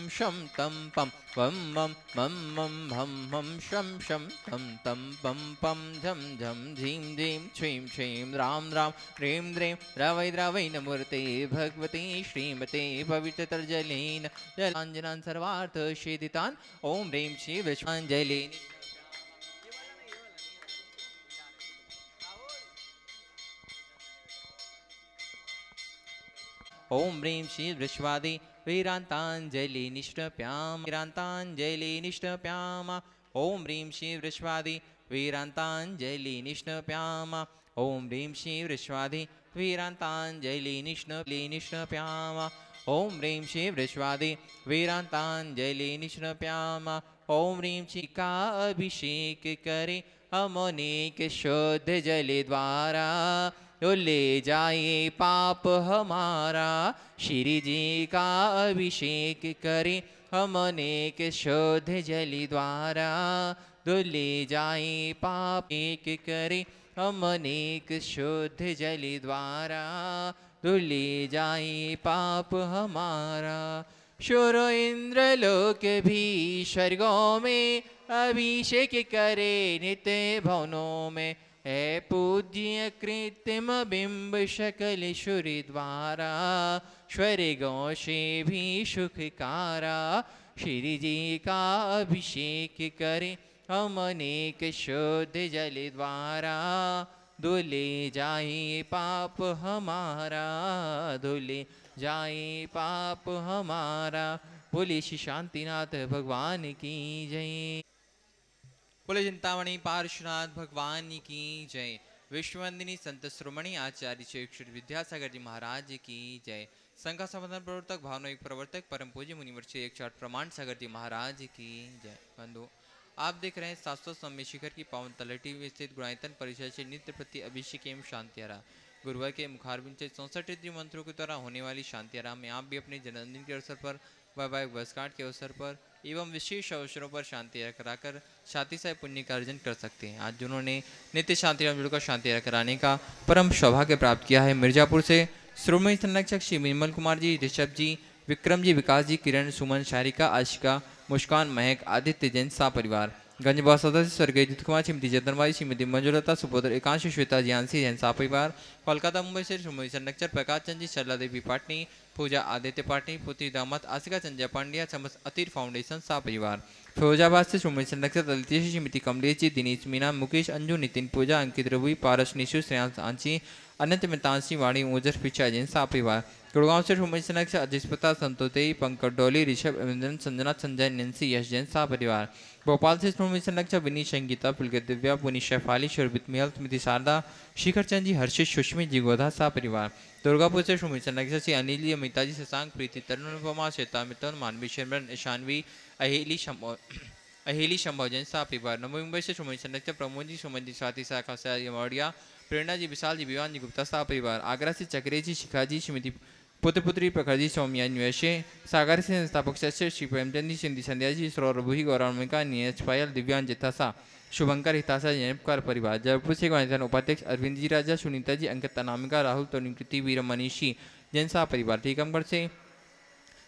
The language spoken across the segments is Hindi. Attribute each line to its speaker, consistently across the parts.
Speaker 1: शम तम पम वम मम मम मम भम मम शम तम तम पम पम झम झम झीम झीम छ्रीम छ्रीम राम राम ह्रीं द्रीं द्रवै द्रवै नमूर्ते भगवते श्रीमते पवित्रतर्जलेन जलाञ्जनान् सर्वार्थ शेदितान् ओम ह्रीं श्री विश्वाञ्जलि ओम ह्रीं श्री विश्वादि वीरांतांजलि निष्ठप्याम वीरांतांजलि निष्ठप्याम ओम ह्रीं श्री विश्वादि वीरांतांजलि निष्ठप्याम ओम ह्रीं श्री विश्वादि वीरांतांजलि निष्ठप्याम ओम ह्रीं श्री विश्वादि वीरांतांजलि निष्ठप्याम ओम ह्रीं श्री का अभिषेक करे अमोनिक शुद्ध जल द्वारा तो ले जाए पाप हमारा श्री जी का अभिषेक करे हम अनेक शुद्ध जल द्वारा तो ले जाए पाप एक करे हम अनेक शुद्ध जल द्वारा तो ले जाए पाप हमारा शुरो इंद्र लोक भी स्वर्गों में अभिषेक करे नित्य भवनों में है पूज्य कृत्रिम बिंब शकल शुरि द्वारा स्वर्गों से भी सुखकारा श्री जी का अभिषेक करे हम अनेक शुद्ध जल द्वारा धुले जाए पाप हमारा धुले जाए पाप हमारा। बोले श्री शांतिनाथ भगवान की जय। बोले चिंतामणि पार्श्वनाथ भगवान की जय। विश्ववंदिनी संत श्रोमणी आचार्य श्री विद्यासागर जी महाराज की जय। संघ संवर्धन प्रवर्तक भावनायिक प्रवर्तक परम पूज्य मुनिवर श्री 108 प्रमाण सागर जी महाराज की जय। बंधु आप देख रहे हैं 700 सम्य शिखर की पावन तलहटी में स्थित गुणायतन परिषद से नित्य प्रति अभिषेक एवं शांतियारा गुरुवार के मुखारबिंद से 64 मंत्रों के द्वारा होने वाली शांतियारा में आप भी अपने जन्मदिन के अवसर पर वैवाहिक वर्षगांठ के अवसर पर एवं विशेष अवसरों पर शांति कराकर शांति से पुण्य का अर्जन कर सकते हैं। आज जिन्होंने नित्य शांति राम जुड़कर शांति कराने का परम सौभाग्य प्राप्त किया है, मिर्जापुर से श्रोमणी संरक्षक श्री निर्मल कुमार जी, ऋषभ जी, विक्रम जी, विकास जी, किरण, सुमन, शारिका, आशिका, मुस्कान, महक, आदित्य जैन सा परिवार, गंजबा सदस्य स्वर्गीय जित कुमार, श्रीमती जतनबाई, श्रीमती मंजुलता, सुपुत्र एकांश, श्वेता, ज्ञानसी जैन सा परिवार, कोलकाता मुंबई से श्रीमती संरक्षक प्रकाश चंद जी, सरला देवी पाटनी, पूजा आदित्य पाटनी, पुत्री दामाद आसिका संजय पांड्या, समस्त अतीर फाउंडेशन सा परिवार, फिरोजाबाद से श्रीमती संरक्षक दलित श्रीमती कमलेश जी, दिनेश मीना, मुकेश, अंजू, नितिन, पूजा, अंकित, रवि, पारस, निशु, श्रेयांश, आंची, अनंत मितांशी, वाणी, ओजर, पिचा जैन सा परिवार, गुड़गांव से श्रीमती संरक्षक अजिस्पता, संतोतेई, पंकज डोली, ऋषभ, अभिनंदन, संजना, संजय, नैन्सी, यश जैन सा परिवार, भोपाल से श्रीमती संरक्षक विनीत, संगीता, पुलकित, दिव्या, पुनी, शैफाली, शोरबित, मिहल, स्मृति, शारदा, शिखर चंद जी, हर्षित, सुष्मित जी, गोधा सा परिवार, दुर्गापुर से श्रीमती संरक्षक श्री अनिल जी, अमिता जी, शशांक, प्रीति, तरुण, अनुपमा, श्वेता, मिथुन, मानवी, शर्मन, ईशानवी, अहेली, संभोजन सा परिवार, नवी मुंबई से श्रीमती संरक्षक प्रमोद जी, सुमन जी, स्वाति, शाखा मौर्या, प्रेरणा जी, विशाल जी, विवान जी, गुप्ता सा परिवार, आगरा से चक्रे जी, शिखा जी, श्रीमती पुत्र पुत्री प्रखर जी, सौम्या न्वेशे, सागर से संस्थापक सदस्य श्री प्रेमचंद जी, सिंधी संध्या जी, सौरभुही, गौरविका, नीरज पायल, दिव्यांग जितासा, शुभंकर हितासा, जैनपकार परिवार, जयपुर से गणितन उपाध्यक्ष अरविंद जी राजा, सुनीता जी, अंकित, अनामिका, राहुल, तरुणकृति, वीर, मनीषी जैन सा परिवार, टीकमगढ़ से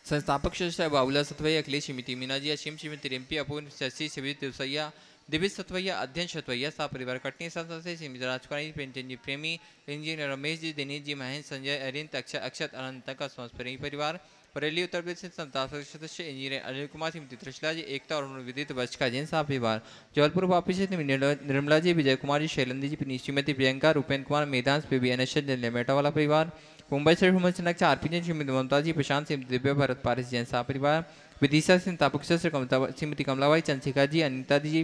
Speaker 1: संस्थापक सदस्य बाबूला सतवैया, अखिलेश, श्रीमती मीना जी, असीम, श्रीमती रिम्पी, अपूर्व, शशि, शिविर दिवसैया, दिव्य सतवैया, अध्ययन सतवैया सा परिवार, कटनी से श्रीमती राजकुमारी, प्रेमचंद जी, प्रेमी, इंजीनियर रमेश जी, दिनेश जी, महेश, संजय, अरिंद, अक्षत, अनंत का समस्त परिवार, बरेली उत्तर प्रदेश से संस्थापक सदस्य इंजीनियर अनिल कुमार, श्रीमती त्रिशला जी, एकता और विदित वर्ष का जैन सा परिवार, जौलपुर वापस से निर्मला जी, विजय कुमार जी, शैलेंद्र जी, श्रीमती प्रियंका, रूपेन्द्र कुमार, मेदांश, बेबी अनशन, लेमेटा वाला परिवार, मुंबई से संरक्षक आरपी जैन, श्रीमती ममता जी, प्रशांत, श्रीमती दिव्या, भरत पारिस जैन सा परिवार, विदिशा से संस्थापक सदस्य श्रीमती कमलाबाई, चंद्रशिखा जी, अनिता जी,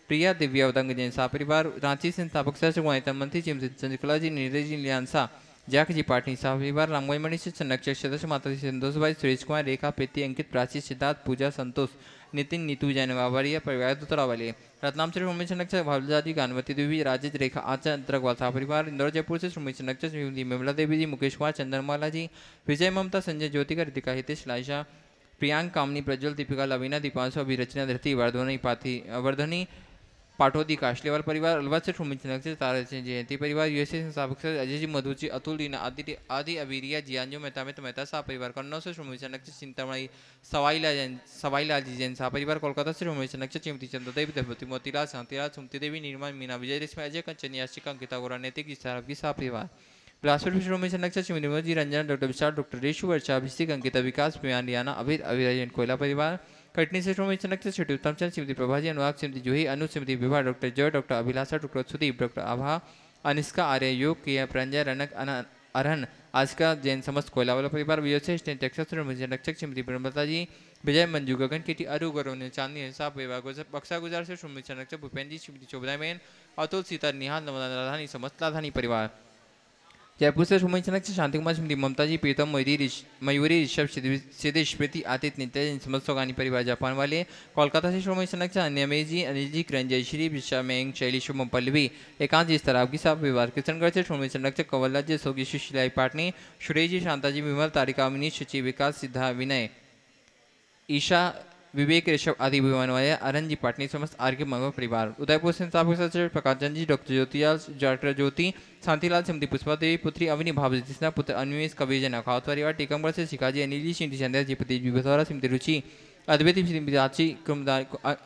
Speaker 1: प्रिया, दिव्या, उदंग जैन सा परिवार, रांची से संस्थापक सदस्य गुणायतन मंत्री श्रीमती चंद्रकला जी, नीरज जी, लियांसा, जैक जी, पाटनी सा परिवार, रामगोई से संरक्षक सदस्य माता जी, संतोष भाई, सुरेश कुमार, रेखा, प्रीति, अंकित, प्राची, सिद्धार्थ, पूजा, संतोष, नितिन, नीतू जैन, वावरिया परिवार, दुतरा वाले, रत्नाम से श्रीमती संरक्षक भावजा जी, गानवती देवी, राजेश, रेखा, आचार्य, अंतरकवाल सा परिवार, इंदौर जयपुर से श्रीमती संरक्षक श्रीमती विमला देवी जी, मुकेश कुमार, चंद्रमाला जी, विजय, ममता, संजय, ज्योतिका, रितिका, हितेश, लाइशा, प्रियांक, कामनी, प्रज्वल, दीपिका, लवीना, दीपांशु, अभिरचना, धरती, वर्धनी, पाथी, वर्धनी, पाटोदी काशलेवाल परिवार, अलवर से सुमित से तारा सिंह जयंती परिवार, यूएसए संस्थापक से अजय जी, मधु जी, अतुल दीना, आदि अबीरिया, जियानजो मेहता में मेहता साह परिवार, कन्नौज से सुमित से चिंतामणि, सवाईलाल जी जैन साह परिवार, कोलकाता से सुमित से चिमती चंद्रदेव, देवती मोतीलाल, शांतिलाल, सुमती देवी, निर्मल, मीना विजय, रेशमा, अजय कंचन, याशिका, अंकिता गोरा, नैतिक जी की साह परिवार, बिलासपुर में संरक्षक श्रीमती जी, रंजना, डॉक्टर विशाल, डॉक्टर रेशु, वर्षा, अभिषेक, अंकिता, विकास, पियान, रियाना, अभित, अभिराजन, कोयला परिवार, कटनी से श्रोमणी संरक्षक श्री उत्तमचंद, श्रीमती प्रभाजी, अनुराग, श्रीमती जूही, अनु, श्रीमती विभा, डॉक्टर जय, डॉक्टर अभिलाषा, डॉक्टर सुदीप, डॉक्टर आभा, अनिष्का, आर्य, योग, किया, प्रंजय, रनक, अरहन, आज का जैन समस्त कोयला वाला परिवार, विजय टेक्सास संरक्षक श्रीमती ब्रह्मता जी, विजय, मंजू, गगन, केटी, अरु, गौरव, चांदनी, साहब परिवार, बक्सा गुजार से श्रीमती संरक्षक भूपेन्द्र जी, श्रीमती चौबदा मैन, अतुल, सीता, निहाल, नवदा, राधानी, समस्त राधानी परिवार, जयपुर से सुमन चनक से शांति कुमार, स्मृति, ममता जी, प्रीतम, मयूरी, ऋषभ, सिद्धेश, स्मृति, आतिथ, नित्य, समस्त सोगानी परिवार, जापान वाले, कोलकाता से सुमन चनक से अन्यमेश जी, अनिल जी, किरण, जयश्री, विशा, मेंग, शैली, शुभम, पल्लवी, एकांत जी, तराब की साहब परिवार, किशनगढ़ से सुमन चनक से कंवलराज जी, सोगी, सुशीलाई पाटनी, सुरेश जी, शांता जी, विमल, तारिका, अवनीश, शुचि, विकास, सिद्धा, विनय, ईशा, विवेक, ऋषभ आदि विमानवाय, अरन जी, पाटनी, समस्त आर के मंगल परिवार, उदयपुर से सचिव प्रकाश चंद जी, डॉक्टर ज्योतिलाल, डॉक्टर ज्योति, शांतिलाल, श्रीमती पुष्पा देवी, पुत्री अवनी, भावजितना, पुत्र अन्वेष, कविजन, अखावत परिवार, टीकमगढ़ से शिखाजी, अनिल जी, श्रीमती चंद्र जी, पति विभा, श्रीमती रुचि, अद्वैत,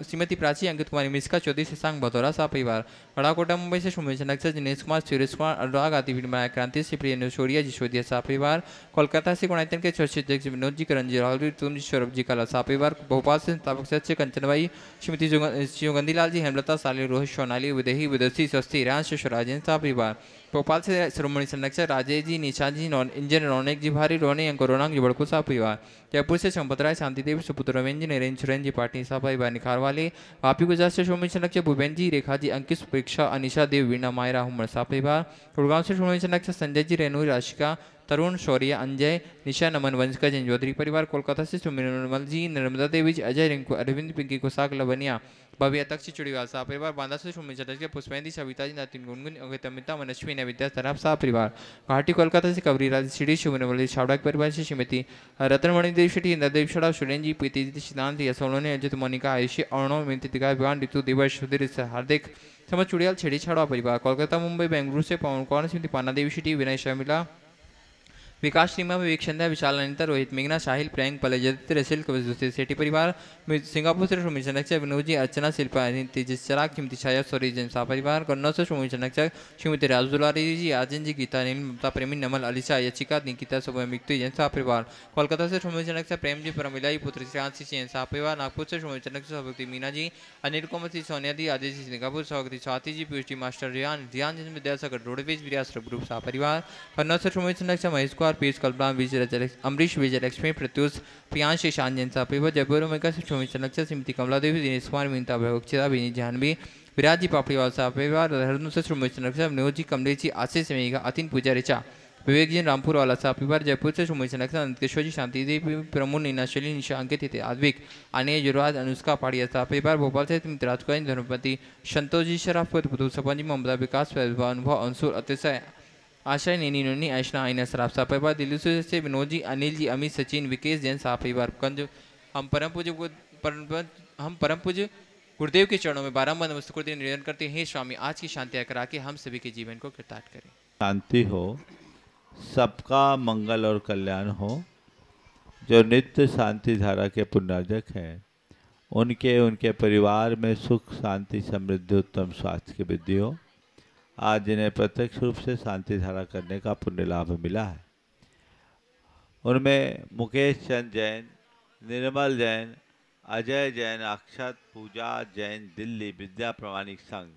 Speaker 1: श्रीमती प्राची, अंकित कुमारी मिश्रा, चौधरी शशांक भदौरा साह परिवार, बड़ाकोटा मुंबई से सुमेश नक्सर, दिनेश कुमार, सुरेश कुमार, अनुराग आदि क्रांति से प्रिय नशोरिया, जिशोदिया साह परिवार, कोलकाता से गुणायतन के चर्चित अध्यक्ष विनोद जी, करण जी, राहुल जी, तुम जी, सौरभ जी, कला साह परिवार, भोपाल से संस्थापक सदस्य कंचनबाई, श्रीमती सुगंधीलाल जी, हेमलता, साली, रोहित, सोनाली, विदेही, विदेशी, स्वस्ति, रांश, स्वराजन साह परिवार, भोपाल से श्रोमणी संरक्षक राजेश जी, निशा जी, इंजन, रौनक जी, भारी, रोने, अंक, रोनांग जी, बड़कू साह परिवार, जयपुर से संपत राय, शांति देवी, सुपुत्र रविंद्र जी, नरेंद्र सुरेंद्र जी, पाटनी साह परिवार, निखार वाले, वापी गुजरात से श्रोमणी संरक्षक भूपेन्द्र जी, रेखा जी, अंकित, परीक्षा, अनिशा देव, वीणा, मायरा, हुमर साह परिवार, गुड़गांव से श्रोमणी संरक्षक संजय जी, रेणु, राशिका, तरुण, शौर्य, अंजय, निशा, नमन, वंशका, जैन चौधरी परिवार, कोलकाता से सुमिरमल जी, नर्मदा देवी जी, अजय, रिंकू, अरविंद, पिंकी, कुसाक, लवनिया, भव्य तक चुड़ीवाल साह परिवार, बांदा से सुमित चटर्जी, पुष्पेंद्र, सविता जी, नतिन, गुनगुन, अमिता, मनस्वी, नविद्या, तराब साह परिवार, गुवाहाटी कोलकाता से कवरी राज, सीढ़ी, शुभनवली, छावड़ा परिवार से श्रीमती रतनमणि देव शेट्टी, इंद्रदेव छड़ा, सुरेन जी, प्रीति जी, सिद्धांत, यशोलोने, अजित, मोनिका, आयुषी, अर्णव, मितिका, विवान, ऋतु, दिवस, सुधीर, हार्दिक, समझ चुड़ियाल, छेड़ी, छाड़ा परिवार, कोलकाता, मुंबई, बेंगलुरु से पवन कौर, श्रीमती पाना देवी शेट्टी, विनय शर्मिला, विकास श्रीमा, विवेक संध्या, विशाल अनिता, रोहित, मेघना, साहिल, प्रियंक, पलजत, रसिल, कवि सेठी परिवार, सिंगापुर से सुमित संरक्षक विनोद जी, अर्चना, शिल्पा, तेजस चराग, श्रीमती छाया, सौरी जैन साह परिवार, कन्नौज से सुमित संरक्षक श्रीमती राजदुलारी जी, आजन जी, गीता, नील, ममता, प्रेमी, नमल, अलीसा, यचिका, निकिता, सुबह, मिक्तु जैन साह परिवार, कोलकाता से सुमित संरक्षक प्रेम जी, परमिला जी, पुत्र श्रीकांत जैन साह परिवार, नागपुर से सुमित संरक्षक सभापति मीना जी, अनिल कुमार सिंह, सोनिया दी, आदित्य सिंह, सिंगापुर, सभापति स्वाति जी, पीयूष मास्टर रियान, विद्यासागर, रोडवेज, विरासर ग्रुप साह परिवार, कन्नौज से सुमित संरक्षक महेश कुमार, पीयूष, कल्पना, अमरीश, विजयलक्ष्मी, प्रत्युष, प्रियांश, ईशान जैन साह परिवार, जयपुर में सुमित संरक्षक श्रीमती कमला देवी, दिनेश कुमार, मीनता, भगवक्षिता, विनीत, जानवी, विराज जी, पापड़ीवाल साह परिवार, देहरादून से सुमित संरक्षक विनोद जी, कमलेश जी, आशीष, मेघा, अतिन, पूजा, ऋचा, विवेक जी, रामपुर वाला साह परिवार, जयपुर से सुमित संरक्षक अंतकेश्वर जी, शांति देवी, प्रमोद, नीना, शैली, निशा, अंकित, आद्विक, अनिय, युवराज, अनुष्का, पाड़िया साह परिवार, भोपाल से राजकुमारी, धर्मपति, संतोष जी, शराफत, पुतुल, सपन जी, ममता, विकास, अनुभव, अंशुर, अतिशय, आशा, नैनी, नोनी, ऐशना, आइना, सराफ साह परिवार, दिल्ली से विनोद जी, अनिल जी, अमित, सचिन, विकेश जैन साह परिवार, कंज, हम परम पूज्य गुरुदेव के चरणों में बारंबार नमस्कार करते निवेदन करते हैं, स्वामी आज की शांति करा के हम सभी के जीवन को कृतार्थ करें।
Speaker 2: शांति हो, सबका मंगल और कल्याण हो। जो नित्य शांति धारा के पुण्यार्जक हैं उनके परिवार में सुख, शांति, समृद्धि, उत्तम स्वास्थ्य की वृद्धि हो। आज जिन्हें प्रत्यक्ष रूप से शांति धारा करने का पुण्य लाभ मिला है उनमें मुकेश चंद जैन, निर्मल जैन, अजय जैन, अक्षत, पूजा जैन, दिल्ली विद्या प्रमाणिक संघ,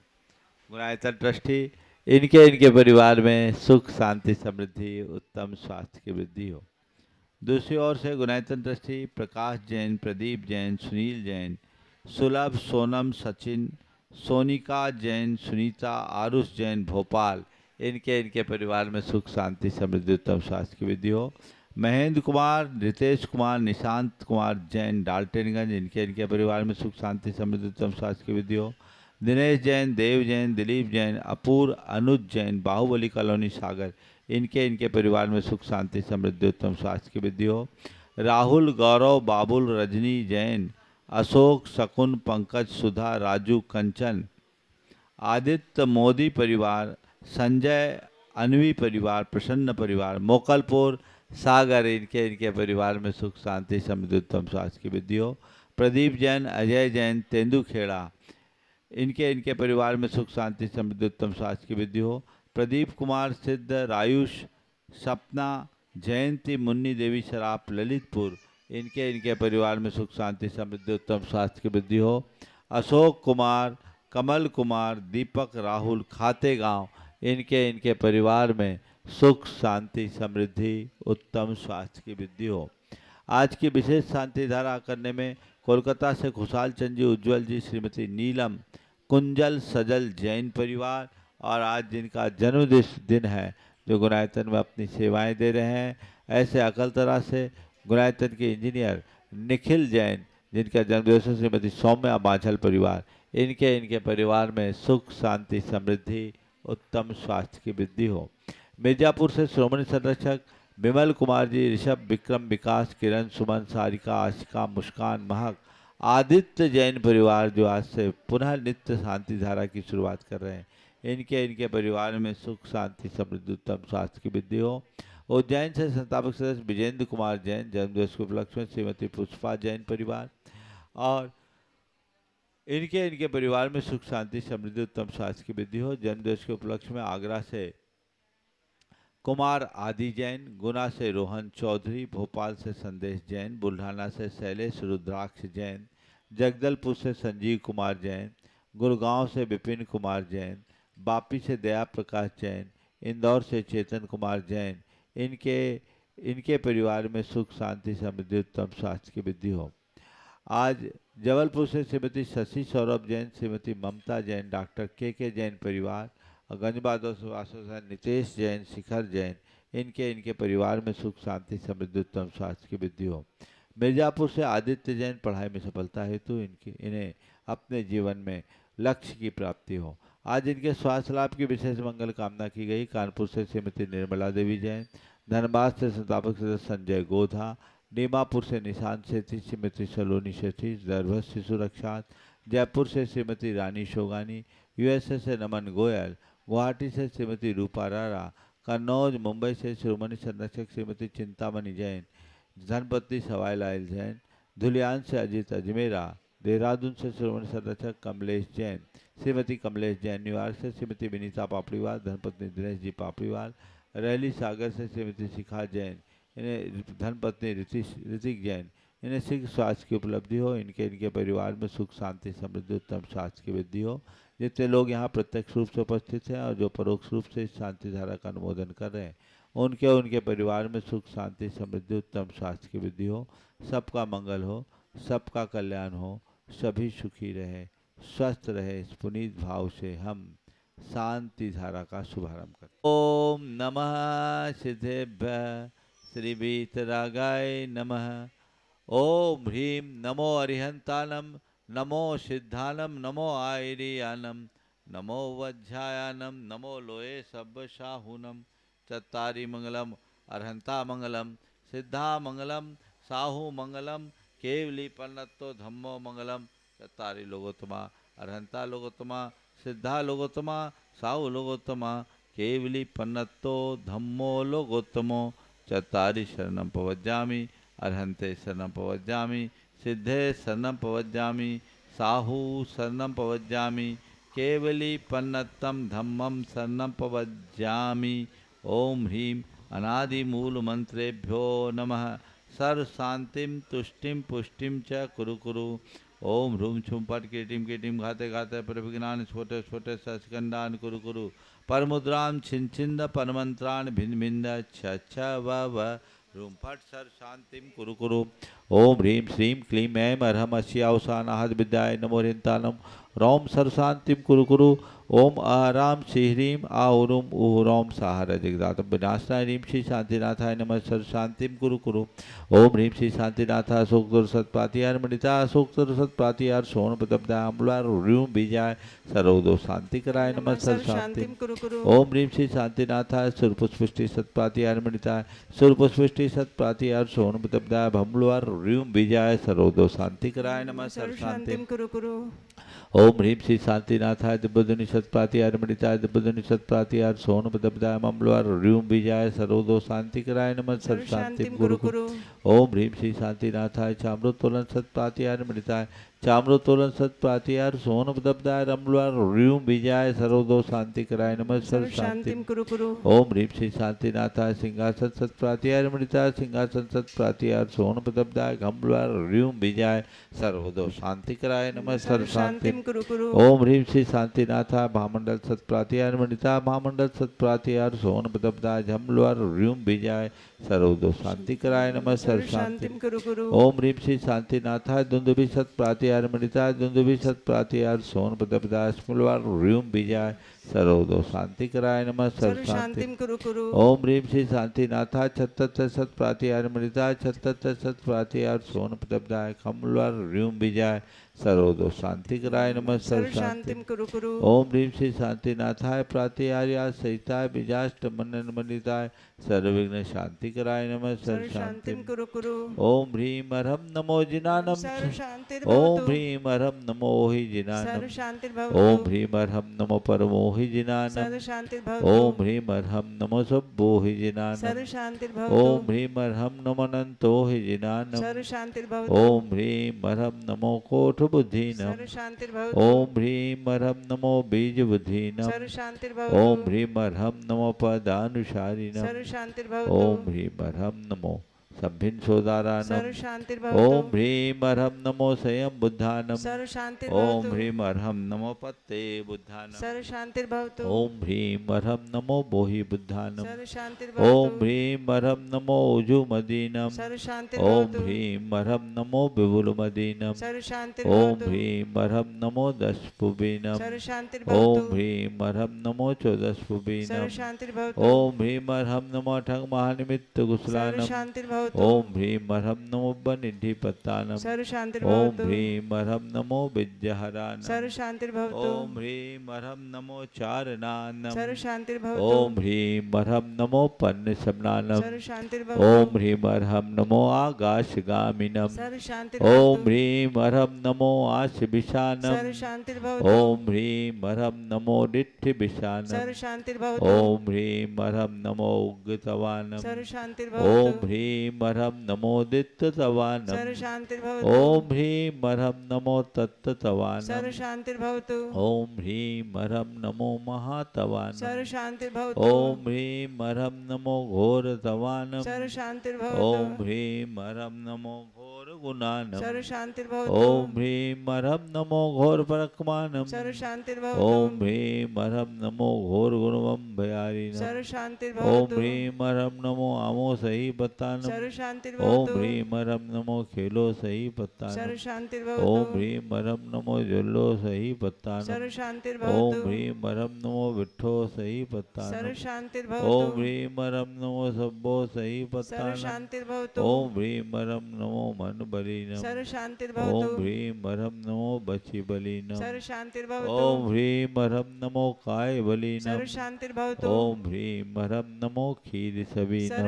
Speaker 2: गुणायतन ट्रस्टी, इनके परिवार में सुख, शांति, समृद्धि, उत्तम स्वास्थ्य की वृद्धि हो। दूसरी ओर से गुणायतन ट्रस्टी प्रकाश जैन, प्रदीप जैन, सुनील जैन, सुलभ, सोनम, सचिन, सोनिका जैन, सुनीता, आरुष जैन, भोपाल, इनके परिवार में सुख, शांति, समृद्धि, उत्तम स्वास्थ्य की वृद्धि हो। महेंद्र कुमार, रितेश कुमार, निशांत कुमार जैन, डाल्टनगंज, इनके परिवार में सुख, शांति, समृद्धि, उत्तम स्वास्थ्य की वृद्धि हो। दिनेश जैन, देव जैन, दिलीप जैन, अपूर, अनुज जैन, बाहुबली कॉलोनी, सागर, इनके परिवार में सुख, शांति, समृद्धि, उत्तम स्वास्थ्य की वृद्धि हो। राहुल, गौरव, बाबुल, रजनी जैन, अशोक, शकुन, पंकज, सुधा, राजू, कंचन, आदित्य मोदी परिवार, संजय अन्वी परिवार, प्रसन्न परिवार, मोकलपुर सागर इनके परिवार में सुख शांति समृद्धि उत्तम स्वास्थ्य की वृद्धि हो। प्रदीप जैन, अजय जैन, तेंदुखेड़ा इनके परिवार में सुख शांति समृद्धि उत्तम स्वास्थ्य की वृद्धि हो। प्रदीप कुमार सिद्ध, रायुष, सपना, जयंती, मुन्नी देवी शराफ, ललितपुर इनके परिवार में सुख शांति समृद्धि उत्तम स्वास्थ्य की वृद्धि हो। अशोक कुमार, कमल कुमार, दीपक, राहुल खातेगांव इनके परिवार में सुख शांति समृद्धि उत्तम स्वास्थ्य की वृद्धि हो। आज की विशेष शांति धारा करने में कोलकाता से खुशहाल चंद जी, उज्जवल जी, श्रीमती नीलम, कुंजल सजल जैन परिवार और आज जिनका जन्मदिन है, जो गुणायतन में अपनी सेवाएं दे रहे हैं, ऐसे अकलतरा से गुणायतन के इंजीनियर निखिल जैन जिनका जन्मदिवस है, श्रीमती सौम्या बांझल परिवार इनके परिवार में सुख शांति समृद्धि उत्तम स्वास्थ्य की वृद्धि हो। मिर्जापुर से श्रोमणी संरक्षक विमल कुमार जी, ऋषभ, विक्रम, विकास, किरण, सुमन, सारिका, आशिका, मुस्कान, महक, आदित्य जैन परिवार जो आज से पुनः नित्य शांति धारा की शुरुआत कर रहे हैं, इनके परिवार में सुख शांति समृद्धि उत्तम स्वास्थ्य की वृद्धि हो। उज्जैन से संस्थापक सदस्य विजेंद्र कुमार जैन जन्मदिवस के उपलक्ष्य में श्रीमती पुष्पा जैन परिवार और इनके परिवार में सुख शांति समृद्धि उत्तम स्वास्थ्य की वृद्धि हो। जन्मदिवस के उपलक्ष्य में आगरा से कुमार आदि जैन, गुना से रोहन चौधरी, भोपाल से संदेश जैन, बुल्ढाना से शैलेश रुद्राक्ष जैन, जगदलपुर से संजीव कुमार जैन, गुड़गांव से विपिन कुमार जैन, बापी से दया प्रकाश जैन, इंदौर से चेतन कुमार जैन इनके परिवार में सुख शांति समृद्धि उत्तम स्वास्थ्य की वृद्धि हो। आज जबलपुर से श्रीमती शशि सौरभ जैन, श्रीमती ममता जैन, डॉक्टर के जैन परिवार और गंजबादों से नितेश जैन, शिखर जैन इनके परिवार में सुख शांति समृद्धि उत्तम स्वास्थ्य की वृद्धि हो। मिर्जापुर से आदित्य जैन, पढ़ाई में सफलता हेतु इन्हें अपने जीवन में लक्ष्य की प्राप्ति हो। आज इनके स्वास्थ्य लाभ की विशेष मंगल कामना की गई। कानपुर से श्रीमती निर्मला देवी जैन, धनबाद से संस्थापक सदस्य संजय गोधा, नीमापुर से निशांत सेठी, श्रीमती सलोनी सेठी, दरभस शिशु रक्षा, जयपुर से श्रीमती रानी शोगानी, यूएसए से नमन गोयल, गुवाहाटी से श्रीमती रूपा रारा, कन्नौज मुंबई से श्रोमणी संरक्षक श्रीमती चिंतामणि जैन, धनपति सवाईलाल जैन, धुलियान से अजित अजमेरा, देहरादून से श्रोमणी संरक्षक कमलेश जैन, श्रीमती कमलेश जैन, न्यूयॉर्क से श्रीमती विनीता पापड़ीवाल, धनपत्नी दिनेश जी पापड़ीवाल, रैली सागर से श्रीमती शिखा जैन, इन्हें धनपत्नी ऋतिक जैन, इन्हें शीघ्र स्वास्थ्य की उपलब्धि हो। इनके परिवार में सुख शांति समृद्धि उत्तम स्वास्थ्य की वृद्धि हो। जितने लोग यहाँ प्रत्यक्ष रूप से उपस्थित हैं और जो परोक्ष रूप से इस शांति धारा का अनुमोदन कर रहे हैं, उनके परिवार में सुख शांति समृद्धि उत्तम स्वास्थ्य की वृद्धि हो। सबका मंगल हो, सबका कल्याण हो, सभी सुखी रहे, स्वस्थ रहे। इस पुनीत भाव से हम शांति धारा का शुभारंभ करते। ओम नमः सिद्धेभ्य श्री वीतरागाय नमः। ओम ह्रीं नमो अरिहंतानम, नमो सिद्धानम, नमो आयरियानम, नमो वज्रायानम, नमो लोये सब्बशाहूनम। चत्तारि मंगलम अरहंता मंगलम, सिद्धा मंगलम, साहू मंगलम, केवली पन्नतो धम्मो मंगलम। चत्तारि लोगोत्तमा, अरहंता लोगोत्तमा, सिद्धा लोगोत्तमा, साहू लोगोत्तमा, केवली पन्नतो धम्मो लोगोत्तमो। चत्तारि शरणं पवज्जामि, अरहंते शरणं पवज्जामि, सिद्धे शरणं पवज्जामि, साहू शरणं पवज्जामि, केवली पन्नतम धम्मं शरणं पवज्जामि। ओम ह्रीं अनादिमूल मंत्रेभ्यो नमः। सर्व शांतिम तुष्टिम पुष्टिम च कुरु कुरु। ओम ह्रूम छुम पट कीटिम घाते घाते प्रविघ्नान छोटे छोटे सचकंडान कुरु कुरु। परमुद्राम छिंद परमंत्रान भिन्न भिन्न छ व ह्रूम फट सर शांतिम कुरु कुरु। ओम ह्रीं श्रीं क्लीं ऐं अरहम अस्यावसानाहद विद्याय नमो ह्रींतानम रौम सर शांतिम कुरु कुरु। ओम आराम श्री ह्रीं आहुरुम उहुरौम साहर जगदातम विनाशनाय ह्रीं श्री शांतिनाथाय नमः सर शांतिम कुरु कुरु। ओम ह्रीं श्री शांतिनाथ अशोक सत्पातिहार मणिता अशोक सत्पातिहार सोन प्रतपदा अम्बुलार ह्रीं बीजाय सर्वदो शांति कराय नमः सर शांतिम कुरु कुरु। ओम ह्रीं श्री शांतिनाथ सुरपुष्पुष्टि सत्पातिहार मणिता सुरपुष्पुष्टि सत्पातिहार सोन प्रतपदा भम्बुलार ह्रीं बीजाय सर्वदो शांति कराय नमः सर शांतिम कुरु कुरु। ओम ह्रीं श्री शांतिनाथाय दिव्यधुनि सत्प्रातिहार मणिताय दिव्यधुनि सत्प्रातिहार सोन पदपदाय ममलवार ह्रीं बीजाय सर्वदो शांति कराय नमः सर्व शांति गुरु गुरु। ओम ह्रीं श्री शांतिनाथाय चामृतोलन सत्प्रातिहार मणिताय चामृतोलन सत्प्रातिहार सोन पदपदाय ममलवार ह्रीं बीजाय सर्वदो शांति कराय नमः सर्व शांति
Speaker 3: गुरु गुरु।
Speaker 2: ओम ह्रीं श्री शांतिनाथाय सिंहासन सत्प्रातिहार मणिताय सिंहासन सत्प्रातिहार सोन पदपदाय ममलवार ह्रीं बीजाय सर्वदो शांति कराय नमः सर्व शांति
Speaker 3: गुरु गुरु।
Speaker 2: ओम ह्रीं श्री शांतिनाथा महामंडल सत्प्रातिहार मणिता महामंडल सत्प्रातिहार सोन पदपदाय झमलवार ह्रीं बीजाय सर्वदो शांति कराय नमः सर्व शांति
Speaker 3: गुरु गुरु।
Speaker 2: ओम ह्रीं श्री शांतिनाथा दुंदुभि सत्प्रातिहार मणिता दुंदुभि सत्प्रातिहार सोन पदपदाय स्मलवार ह्रीं बीजाय सर्वदो शांति कराय नमः सर्व शांति
Speaker 3: गुरु गुरु।
Speaker 2: ओम ह्रीं श्री शांतिनाथा छत्तर सत्प्रातिहार मणिता छत्तर सत्प्रातिहार सोन पदपदाय कमलवार ह्रीं बीजाय सर्वदो शांति कराय नमः सर्व शांति
Speaker 3: गुरु गुरु।
Speaker 2: ओम ह्रीं श्री शांतिनाथाय प्रातिहार्या सहिताय बीजाष्ट मनन मणिताय सर्वविघ्न शांति कराय नमः सर्व शांति
Speaker 3: गुरु गुरु।
Speaker 2: ओम ह्रीं अर्हं नमो जिनानम ओम ह्रीं अर्हं नमो हि जिनानम ओम ह्रीं अर्हं नमो परमो हि जिनानम ओम ह्रीं अर्हं नमो सब्बो हि जिनानम ओम ह्रीं अर्हं नमो अनंतो हि जिनानम ओम ह्रीं अर्हं नमो कोट बुद्धीनम ओम ह्रीं अर्हं नमो बीज बुद्धीनम ओम ह्रीं अर्हं नमो पदानुसारिणम ओम ह्रीं अर्हं नमो सभिन सोदारानम ओम ह्रीं अर्हं नमो स्वयं बुद्धानम ओम ह्रीं अर्हं नमो पत्ते बुद्धानम ओम ह्रीं अर्हं नमो बोहि बुद्धानम ओम ह्रीं अर्हं नमो उजु मदीनम ओम ह्रीं अर्हं नमो विपुल मदीनम ओम ह्रीं अर्हं नमो दशपुबीनम ओम ह्रीं अर्हं नमो चौदशपुबीनम ओम ह्रीं अर्हं नमो ठंग महानिमित्त गुसलानम ओम ह्रीं अर्हं नमो बनिधिपत्तानम ओम ह्रीं अर्हं नमो विद्याहरानम ओम ह्रीं अर्हं नमो चारणानम ओम ह्रीं अर्हं नमो पन्नसमनानम ओम ह्रीं अर्हं नमो आकाशगामिनम ओम ह्रीं अर्हं नमो आशविशानम ओम ह्रीं अर्हं नमो डिठ्ठिविशानम ओम ह्रीं अर्हं नमो उग्गतवानम ओम ह्रीं अर्हं नमो दित्ततवानम ओम ह्रीं अर्हं नमो तत्ततवानम ओम ह्रीं अर्हं नमो महातवानम ओम ह्रीं अर्हं नमो घोरतवानम ओम ह्रीं अर्हं नमो घोर गुणानम ओम ह्रीं अर्हं नमो घोर परकमानम ओम ह्रीं अर्हं नमो घोर गुणवम भयारिनम ओम ह्रीं अर्हं नमो आमो सही बतानम ओम ह्रीं अर्हं नमो खेलो सही पत्तानम ओम ह्रीं अर्हं नमो जुल्लो सही पत्तानम ओम ह्रीं अर्हं नमो विठ्ठो सही पत्तानम ओम ह्रीं अर्हं नमो सब्बो सही पत्तानम ओम ह्रीं अर्हं नमो मन बलीनम ओम ह्रीं अर्हं नमो बचि बलीनम ओम ह्रीं अर्हं नमो काय बलीनम ओम ह्रीं अर्हं नमो खीर सबीनम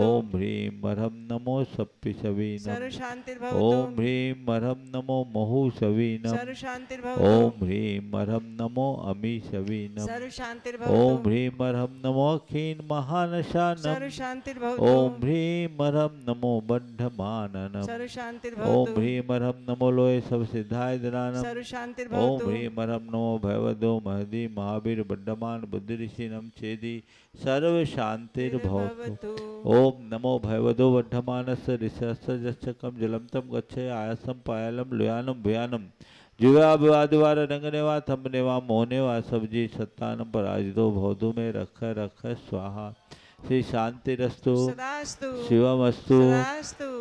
Speaker 2: ओम ह्रीं अर्हं नमो सप्पि सबीनम ओम ह्रीं अर्हं नमो महु सबीनम ओम ह्रीं अर्हं नमो अमी सबीनम ओम ह्रीं अर्हं नमो खीन महानशानम ओम ह्रीं अर्हं नमो बद्धमाननम ओम ह्रीं अर्हं नमो लोय सब सिद्धाय दनानम ओम ह्रीं अर्हं नमो भयवदो महदी महावीर बद्धमान बुद्धि ऋषिनम छेदी सर्व शांतिर्भवतु। ओम नमो भयवदो वड्ढमानस्य ऋषस्य जच्छकम जलम तम गच्छे आयासम पायलम लुयानम भुयानम जुवा विवादिवार रंगनेवा थम्बनेवा मोहनेवा सब्जी सत्तानम पराजितो भवतु में रख रख स्वाहा श्री शांतिरस्तु शिवमस्तु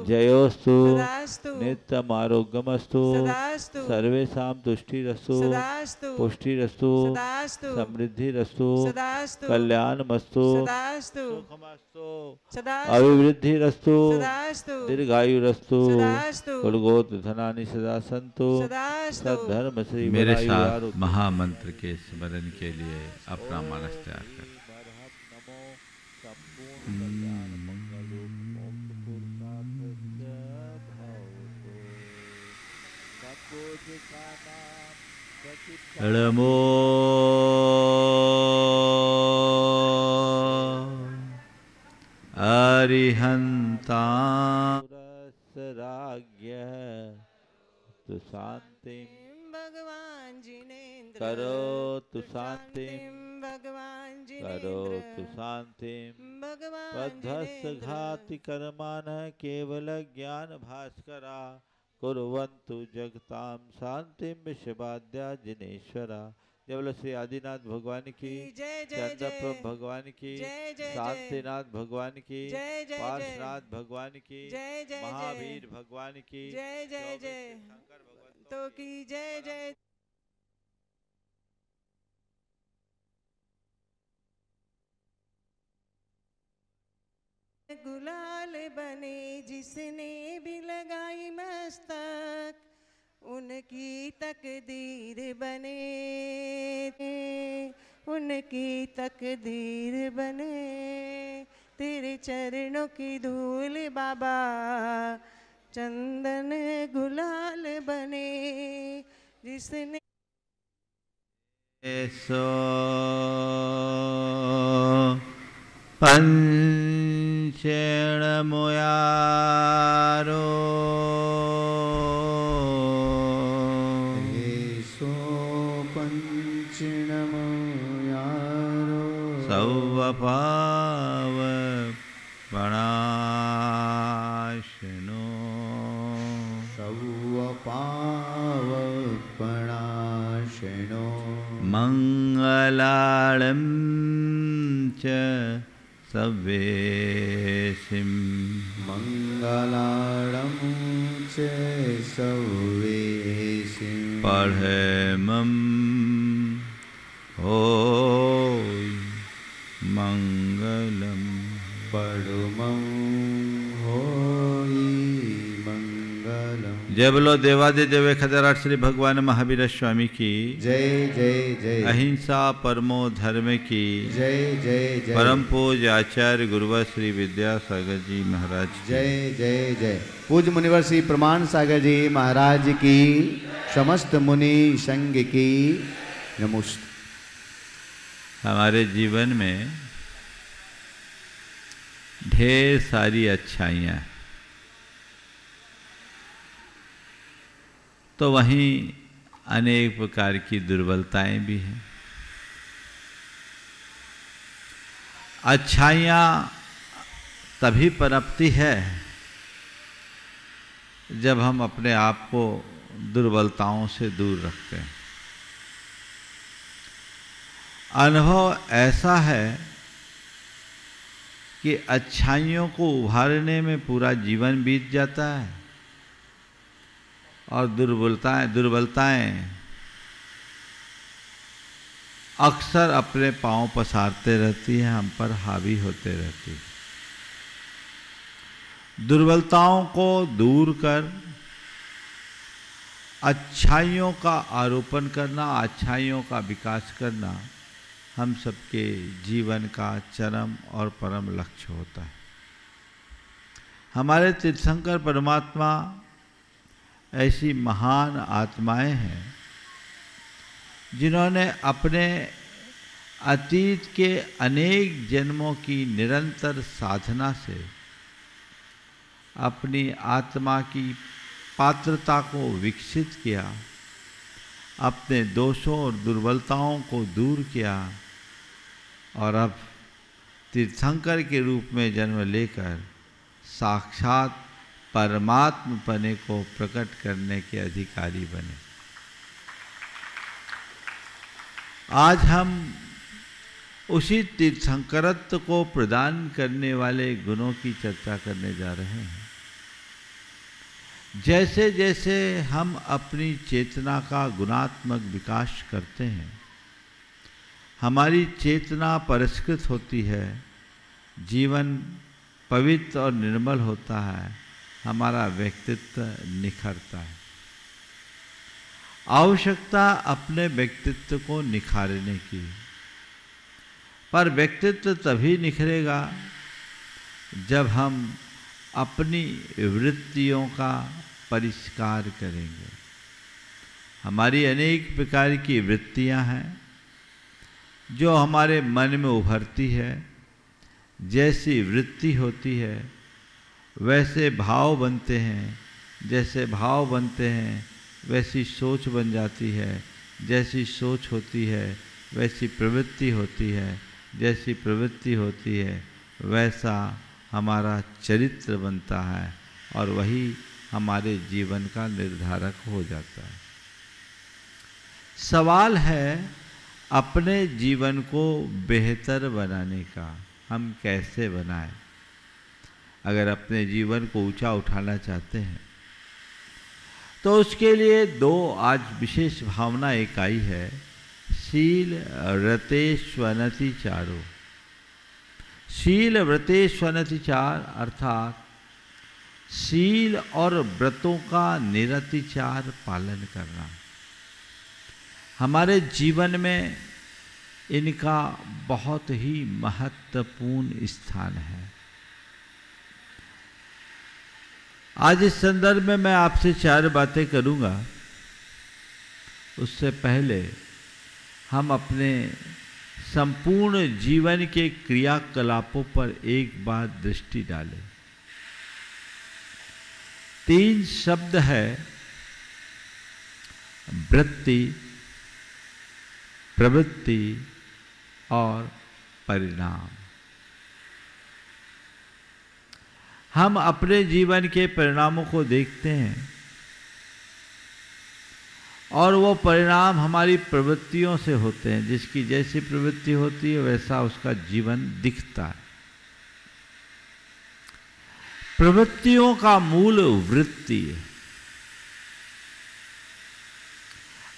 Speaker 2: जयोस्तु नित्यम आरोग्यमस्तु सर्वेषां तुष्टिरस्तु पुष्टिरस्तु समृद्धिरस्तु कल्याणमस्तु सुखमस्तु अभिवृद्धिरस्तु दीर्घायुरस्तु कुलगोत्र धनानि सदा संतु सद्धर्म श्री।
Speaker 4: मेरे साथ महामंत्र के स्मरण के लिए अपना मानस तैयार कर।
Speaker 2: का नाम नमो अरिहंता तु शांति
Speaker 3: भगवान जिनेन्द्र
Speaker 2: करो तु शांति
Speaker 3: भगवान
Speaker 2: करो
Speaker 3: जिनेन्द्र
Speaker 2: तु शांति
Speaker 3: भगवान
Speaker 2: ध्वस्त घाति कर्मान केवल ज्ञान भास्करा कुर्वन्तु जगतां शांतिं विश्ववाद्या जिनेश्वरा। जय बोलो श्री आदिनाथ भगवान की,
Speaker 3: जय जय
Speaker 2: चंद्रप्रभ भगवान की,
Speaker 3: जय जय
Speaker 2: शांतिनाथ भगवान की,
Speaker 3: जय जय
Speaker 2: पार्श्वनाथ भगवान की,
Speaker 3: जय जय
Speaker 2: महावीर भगवान की,
Speaker 3: जय जय जय तो की जय जय। गुलाल बने जिसने भी लगाई मस्तक, उनकी तकदीर बने, उनकी तकदीर बने। तेरे चरणों की धूल बाबा चंदन गुलाल बने, जिसने
Speaker 2: सो पंचेण मुयारो
Speaker 5: सो पंचेण मुयारो
Speaker 2: सौवपाव पणाशनो
Speaker 5: सौवपावपणाशनो
Speaker 2: मंगलाळं च सवेसिं
Speaker 5: मंगलाळं च सवेसिं
Speaker 2: पढ़मं हो मंगलम
Speaker 5: पढ़मं होई मंगलम।
Speaker 2: जय बोलो देवादिदेव खजराट श्री भगवान महावीर स्वामी की
Speaker 5: जय जय जय।
Speaker 2: अहिंसा परमो धर्म की
Speaker 5: जय जय जय।
Speaker 2: परम पूज्य आचार्य गुरुवर श्री विद्यासागर जी महाराज की
Speaker 5: जय जय जय। पूज्य मुनिवर श्री प्रमाण सागर जी महाराज की, समस्त मुनि संघ की नमस्ते।
Speaker 2: हमारे जीवन में ढेर सारी अच्छाइयाँ हैं, तो वहीं अनेक प्रकार की दुर्बलताएं भी हैं। अच्छाइयाँ तभी पनपती है जब हम अपने आप को दुर्बलताओं से दूर रखते हैं। अनुभव ऐसा है कि अच्छाइयों को उभारने में पूरा जीवन बीत जाता है और दुर्बलताएं अक्सर अपने पांव पसारते रहती हैं, हम पर हावी होते रहती हैं। दुर्बलताओं को दूर कर अच्छाइयों का आरोपण करना, अच्छाइयों का विकास करना हम सबके जीवन का चरम और परम लक्ष्य होता है। हमारे तीर्थंकर परमात्मा ऐसी महान आत्माएं हैं जिन्होंने अपने अतीत के अनेक जन्मों की निरंतर साधना से अपनी आत्मा की पात्रता को विकसित किया, अपने दोषों और दुर्बलताओं को दूर किया और अब तीर्थंकर के रूप में जन्म लेकर साक्षात परमात्म पने को प्रकट करने के अधिकारी बने। आज हम उसी तीर्थंकरत्व को प्रदान करने वाले गुणों की चर्चा करने जा रहे हैं। जैसे जैसे हम अपनी चेतना का गुणात्मक विकास करते हैं, हमारी चेतना परिष्कृत होती है, जीवन पवित्र और निर्मल होता है, हमारा व्यक्तित्व निखरता है। आवश्यकता अपने व्यक्तित्व को निखारने की, पर व्यक्तित्व तभी निखरेगा जब हम अपनी वृत्तियों का परिष्कार करेंगे।
Speaker 4: हमारी अनेक प्रकार की वृत्तियां हैं जो हमारे मन में उभरती है। जैसी वृत्ति होती है वैसे भाव बनते हैं, जैसे भाव बनते हैं वैसी सोच बन जाती है, जैसी सोच होती है वैसी प्रवृत्ति होती है, जैसी प्रवृत्ति होती है वैसा हमारा चरित्र बनता है और वही हमारे जीवन का निर्धारक हो जाता है। सवाल है अपने जीवन को बेहतर बनाने का, हम कैसे बनाएं। अगर अपने जीवन को ऊंचा उठाना चाहते हैं तो उसके लिए दो आज विशेष भावना एक आई है, शील व्रतेष्वनति चारो। शील व्रतेष्वनति चार अर्थात शील और व्रतों का निरतिचार पालन करना। हमारे जीवन में इनका बहुत ही महत्वपूर्ण स्थान है। आज इस संदर्भ में मैं आपसे चार बातें करूंगा। उससे पहले हम अपने संपूर्ण जीवन के क्रियाकलापों पर एक बार दृष्टि डालें। 3 शब्द है, वृत्ति, प्रवृत्ति और परिणाम। हम अपने जीवन के परिणामों को देखते हैं और वो परिणाम हमारी प्रवृत्तियों से होते हैं। जिसकी जैसी प्रवृत्ति होती है वैसा उसका जीवन दिखता है। प्रवृत्तियों का मूल वृत्ति है।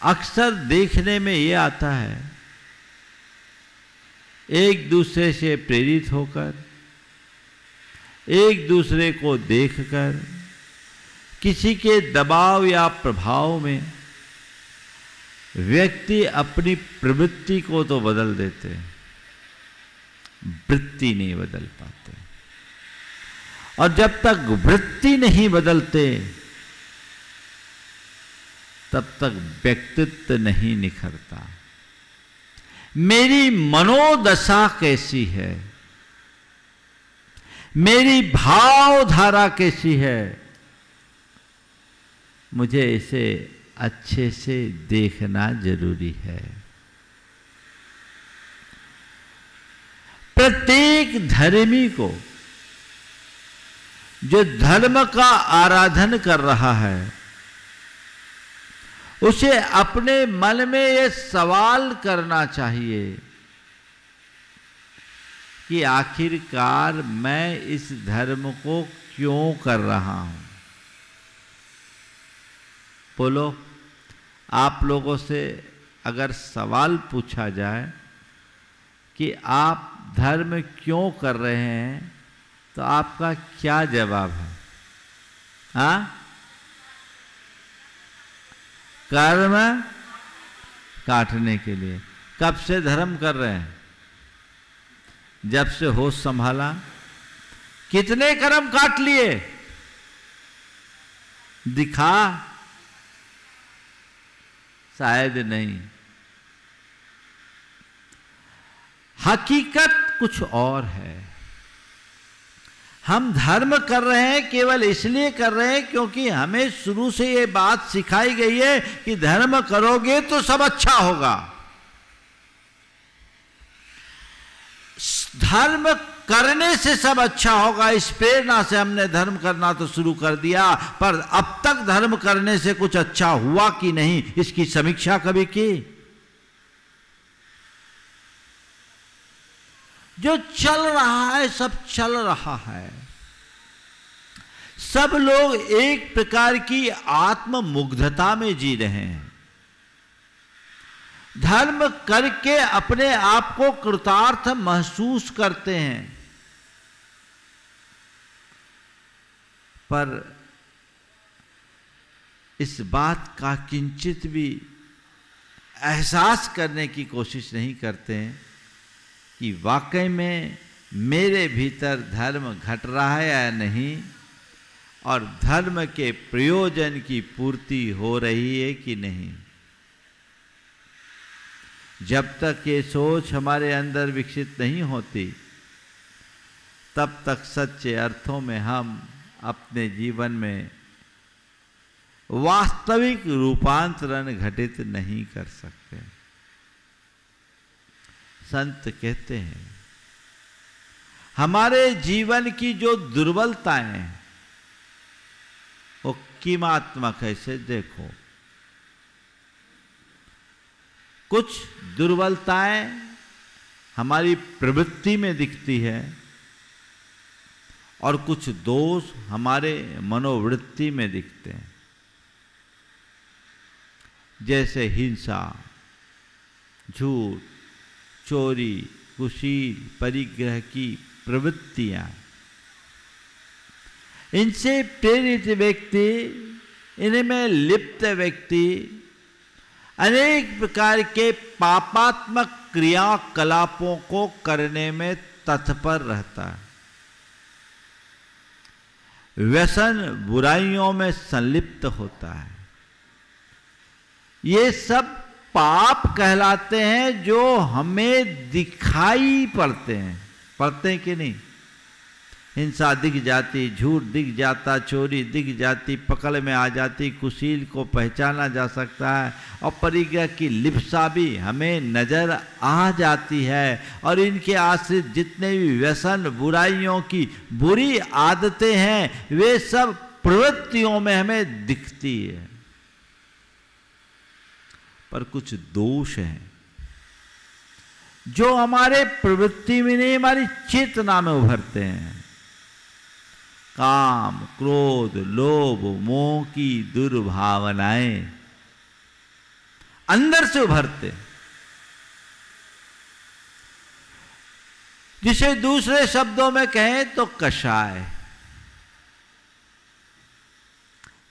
Speaker 4: अक्सर देखने में ये आता है, एक दूसरे से प्रेरित होकर, एक दूसरे को देखकर, किसी के दबाव या प्रभाव में व्यक्ति अपनी प्रवृत्ति को तो बदल देते हैं, वृत्ति नहीं बदल पाते। और जब तक वृत्ति नहीं बदलते तब तक व्यक्तित्व नहीं निखरता। मेरी मनोदशा कैसी है, मेरी भावधारा कैसी है, मुझे इसे अच्छे से देखना जरूरी है। प्रत्येक धर्मी को जो धर्म का आराधन कर रहा है उसे अपने मन में ये सवाल करना चाहिए कि आखिरकार मैं इस धर्म को क्यों कर रहा हूं। बोलो, आप लोगों से अगर सवाल पूछा जाए कि आप धर्म क्यों कर रहे हैं तो आपका क्या जवाब है? हाँ, कर्म काटने के लिए। कब से धर्म कर रहे हैं? जब से होश संभाला। कितने कर्म काट लिए? दिखा? शायद नहीं। हकीकत कुछ और है। हम धर्म कर रहे हैं केवल इसलिए कर रहे हैं क्योंकि हमें शुरू से ये बात सिखाई गई है कि धर्म करोगे तो सब अच्छा होगा। धर्म करने से सब अच्छा होगा, इस प्रेरणा से हमने धर्म करना तो शुरू कर दिया, पर अब तक धर्म करने से कुछ अच्छा हुआ कि नहीं इसकी समीक्षा कभी की? जो चल रहा है सब चल रहा है। सब लोग एक प्रकार की आत्ममुग्धता में जी रहे हैं। धर्म करके अपने आप को कृतार्थ महसूस करते हैं, पर इस बात का किंचित भी एहसास करने की कोशिश नहीं करते हैं कि वाकई में मेरे भीतर धर्म घट रहा है या नहीं, और धर्म के प्रयोजन की पूर्ति हो रही है कि नहीं। जब तक ये सोच हमारे अंदर विकसित नहीं होती, तब तक सच्चे अर्थों में हम अपने जीवन में वास्तविक रूपांतरण घटित नहीं कर सकते। संत कहते हैं हमारे जीवन की जो दुर्बलताएं हैं वो कीमात्मक है, इसे देखो। कुछ दुर्बलताएं हमारी प्रवृत्ति में दिखती है और कुछ दोष हमारे मनोवृत्ति में दिखते हैं, जैसे हिंसा, झूठ, चोरी, कुशील, परिग्रह की प्रवृत्तियां। इनसे प्रेरित व्यक्ति, इनमें लिप्त व्यक्ति अनेक प्रकार के पापात्मक क्रियाकलापों को करने में तत्पर रहता है। व्यसन बुराइयों में संलिप्त होता है। ये सब पाप कहलाते हैं जो हमें दिखाई पड़ते हैं कि नहीं? हिंसा दिख जाती, झूठ दिख जाता, चोरी दिख जाती, पकड़ में आ जाती, कुशील को पहचाना जा सकता है और परिग्रह की लिप्सा भी हमें नजर आ जाती है। और इनके आश्रित जितने भी व्यसन बुराइयों की बुरी आदतें हैं वे सब प्रवृत्तियों में हमें दिखती है। पर कुछ दोष हैं जो हमारे प्रवृत्ति में नहीं, हमारी चेतना में उभरते हैं। काम, क्रोध, लोभ, मोह की दुर्भावनाएं अंदर से उभरते, जिसे दूसरे शब्दों में कहें तो कषाय।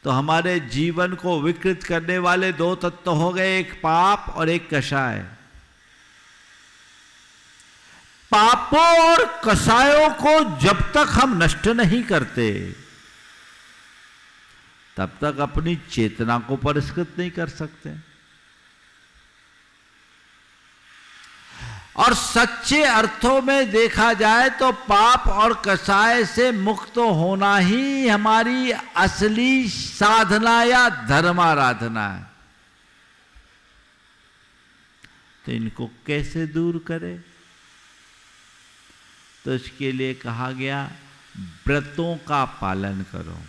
Speaker 4: तो हमारे जीवन को विकृत करने वाले दो तत्व हो गए, एक पाप और एक कषाय। पापों और कषायों को जब तक हम नष्ट नहीं करते तब तक अपनी चेतना को परिष्कृत नहीं कर सकते। और सच्चे अर्थों में देखा जाए तो पाप और कषाय से मुक्त होना ही हमारी असली साधना या धर्माराधना है। तो इनको कैसे दूर करें? तो इसके लिए कहा गया व्रतों का पालन करो।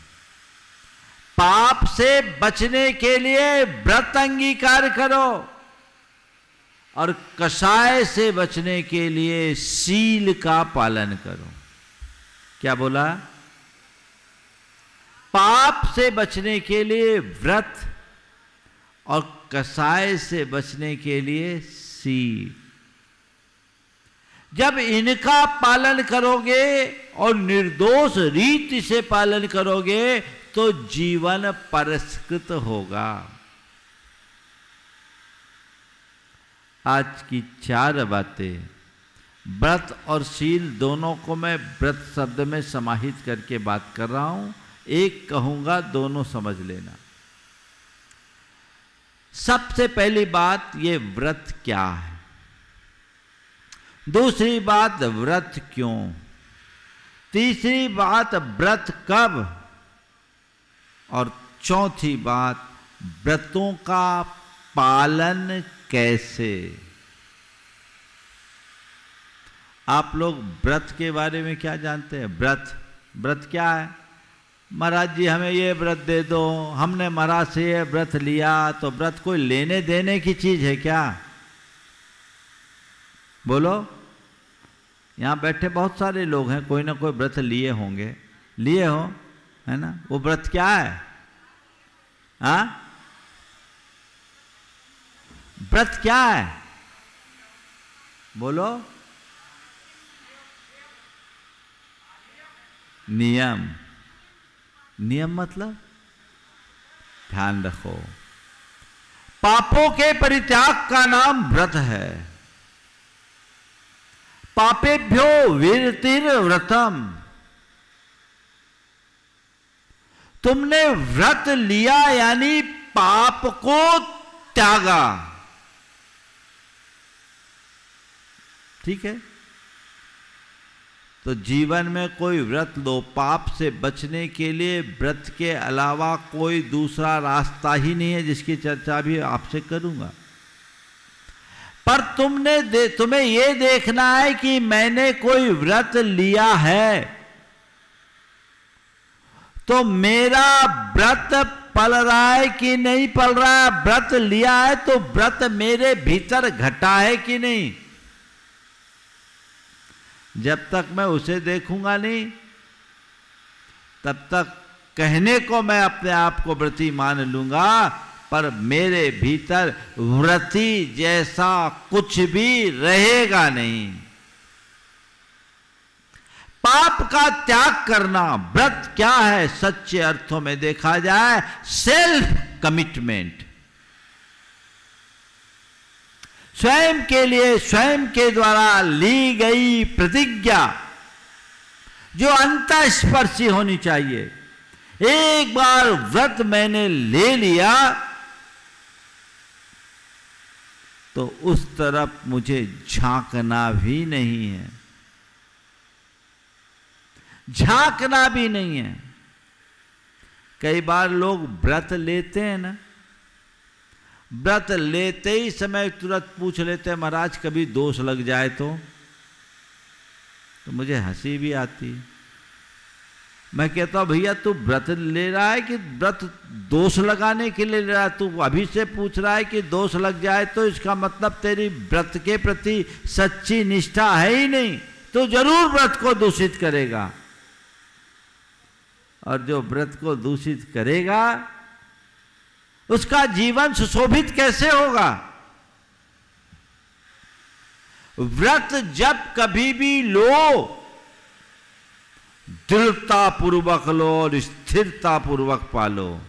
Speaker 4: पाप से बचने के लिए व्रत अंगीकार करो और कषाय से बचने के लिए शील का पालन करो। क्या बोला? पाप से बचने के लिए व्रत और कषाय से बचने के लिए शील। जब इनका पालन करोगे और निर्दोष रीति से पालन करोगे तो जीवन परिष्कृत होगा। आज की 4 बातें, व्रत और शील दोनों को मैं व्रत शब्द में समाहित करके बात कर रहा हूं। एक कहूंगा, दोनों समझ लेना। सबसे पहली बात, ये व्रत क्या है। दूसरी बात, व्रत क्यों। तीसरी बात, व्रत कब। और चौथी बात, व्रतों का पालन कैसे। आप लोग व्रत के बारे में क्या जानते हैं? व्रत क्या है? महाराज जी हमें ये व्रत दे दो, हमने महाराज से ये व्रत लिया। तो व्रत कोई लेने देने की चीज है क्या? बोलो। यहाँ बैठे बहुत सारे लोग हैं, कोई ना कोई व्रत लिए होंगे, लिए हो, है ना? वो व्रत क्या है? हाँ, व्रत क्या है? बोलो। नियम। नियम मतलब ध्यान रखो, पापों के परित्याग का नाम व्रत है। पापेभ्यो विरतिर व्रतम। तुमने व्रत लिया यानी पाप को त्यागा। ठीक है। तो जीवन में कोई व्रत लो, पाप से बचने के लिए व्रत के अलावा कोई दूसरा रास्ता ही नहीं है, जिसकी चर्चा भी आपसे करूंगा। पर तुम्हें ये देखना है कि मैंने कोई व्रत लिया है तो मेरा व्रत पल रहा है कि नहीं पल रहा है। व्रत लिया है तो व्रत मेरे भीतर घटा है कि नहीं। जब तक मैं उसे देखूंगा नहीं तब तक कहने को मैं अपने आप को व्रती मान लूंगा, पर मेरे भीतर व्रती जैसा कुछ भी रहेगा नहीं। पाप का त्याग करना व्रत क्या है? सच्चे अर्थों में देखा जाए सेल्फ कमिटमेंट। स्वयं के लिए स्वयं के द्वारा ली गई प्रतिज्ञा जो अंतःस्पर्शी होनी चाहिए। एक बार व्रत मैंने ले लिया तो उस तरफ मुझे झांकना भी नहीं है, झांकना भी नहीं है। कई बार लोग व्रत लेते हैं ना, व्रत लेते ही समय तुरंत पूछ लेते हैं महाराज कभी दोष लग जाए तो मुझे हंसी भी आती। मैं कहता हूं भैया तू व्रत ले रहा है कि व्रत दोष लगाने के लिए ले रहा है? तू अभी से पूछ रहा है कि दोष लग जाए तो इसका मतलब तेरी व्रत के प्रति सच्ची निष्ठा है ही नहीं, तो जरूर व्रत को दूषित करेगा। और जो व्रत को दूषित करेगा उसका जीवन सुशोभित कैसे होगा? व्रत जब कभी भी लो दृढ़ता पूर्वक लो और स्थिरता पूर्वक पालो।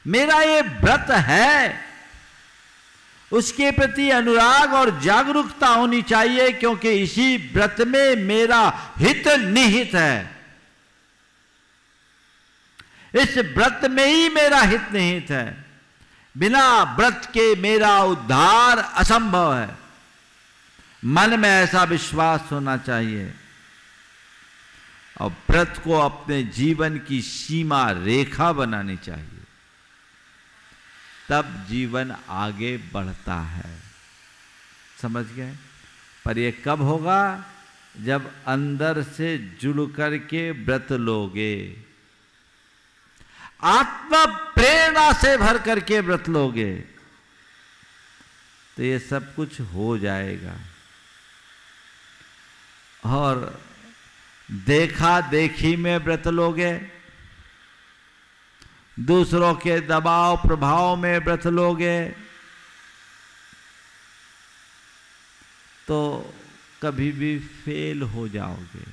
Speaker 4: मेरा ये व्रत है, उसके प्रति अनुराग और जागरूकता होनी चाहिए, क्योंकि इसी व्रत में मेरा हित निहित है। इस व्रत में ही मेरा हित निहित है। बिना व्रत के मेरा उद्धार असंभव है। मन में ऐसा विश्वास होना चाहिए और व्रत को अपने जीवन की सीमा रेखा बनानी चाहिए, तब जीवन आगे बढ़ता है। समझ गए? पर यह कब होगा? जब अंदर से जुड़ करके व्रत लोगे, आत्म प्रेरणा से भर करके व्रत लोगे, तो ये सब कुछ हो जाएगा। और देखा देखी में व्रत लोगे, दूसरों के दबाव प्रभाव में व्रत लोगे, तो कभी भी फेल हो जाओगे।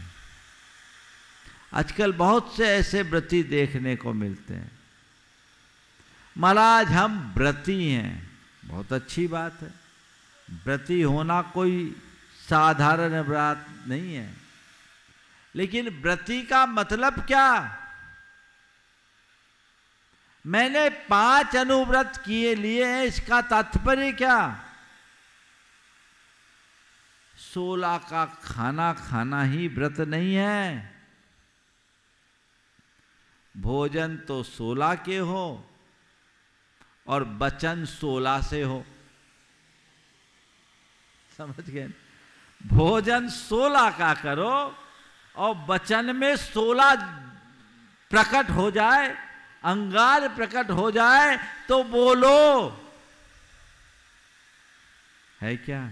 Speaker 4: आजकल बहुत से ऐसे व्रती देखने को मिलते हैं, महाराज हम व्रती हैं। बहुत अच्छी बात है, व्रती होना कोई साधारण बात नहीं है, लेकिन व्रती का मतलब क्या? मैंने 5 अनुव्रत किए लिए हैं, इसका तात्पर्य क्या? 16 का खाना खाना ही व्रत नहीं है। भोजन तो 16 के हो और वचन 16 से हो। समझ गए? भोजन 16 का करो और वचन में 16 प्रकट हो जाए, अंगार प्रकट हो जाए तो बोलो। है क्या?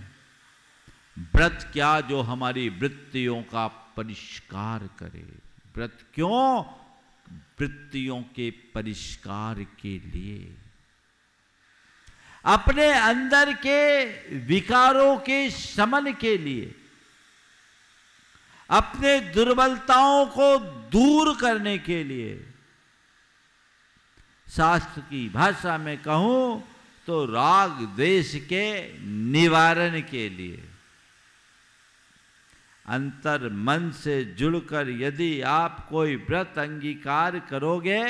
Speaker 4: व्रत क्या जो हमारी वृत्तियों का परिष्कार करे। व्रत क्यों? वृत्तियों के परिष्कार के लिए, अपने अंदर के विकारों के शमन के लिए, अपने दुर्बलताओं को दूर करने के लिए। शास्त्र की भाषा में कहूं तो राग द्वेष के निवारण के लिए। अंतर मन से जुड़कर यदि आप कोई व्रत अंगीकार करोगे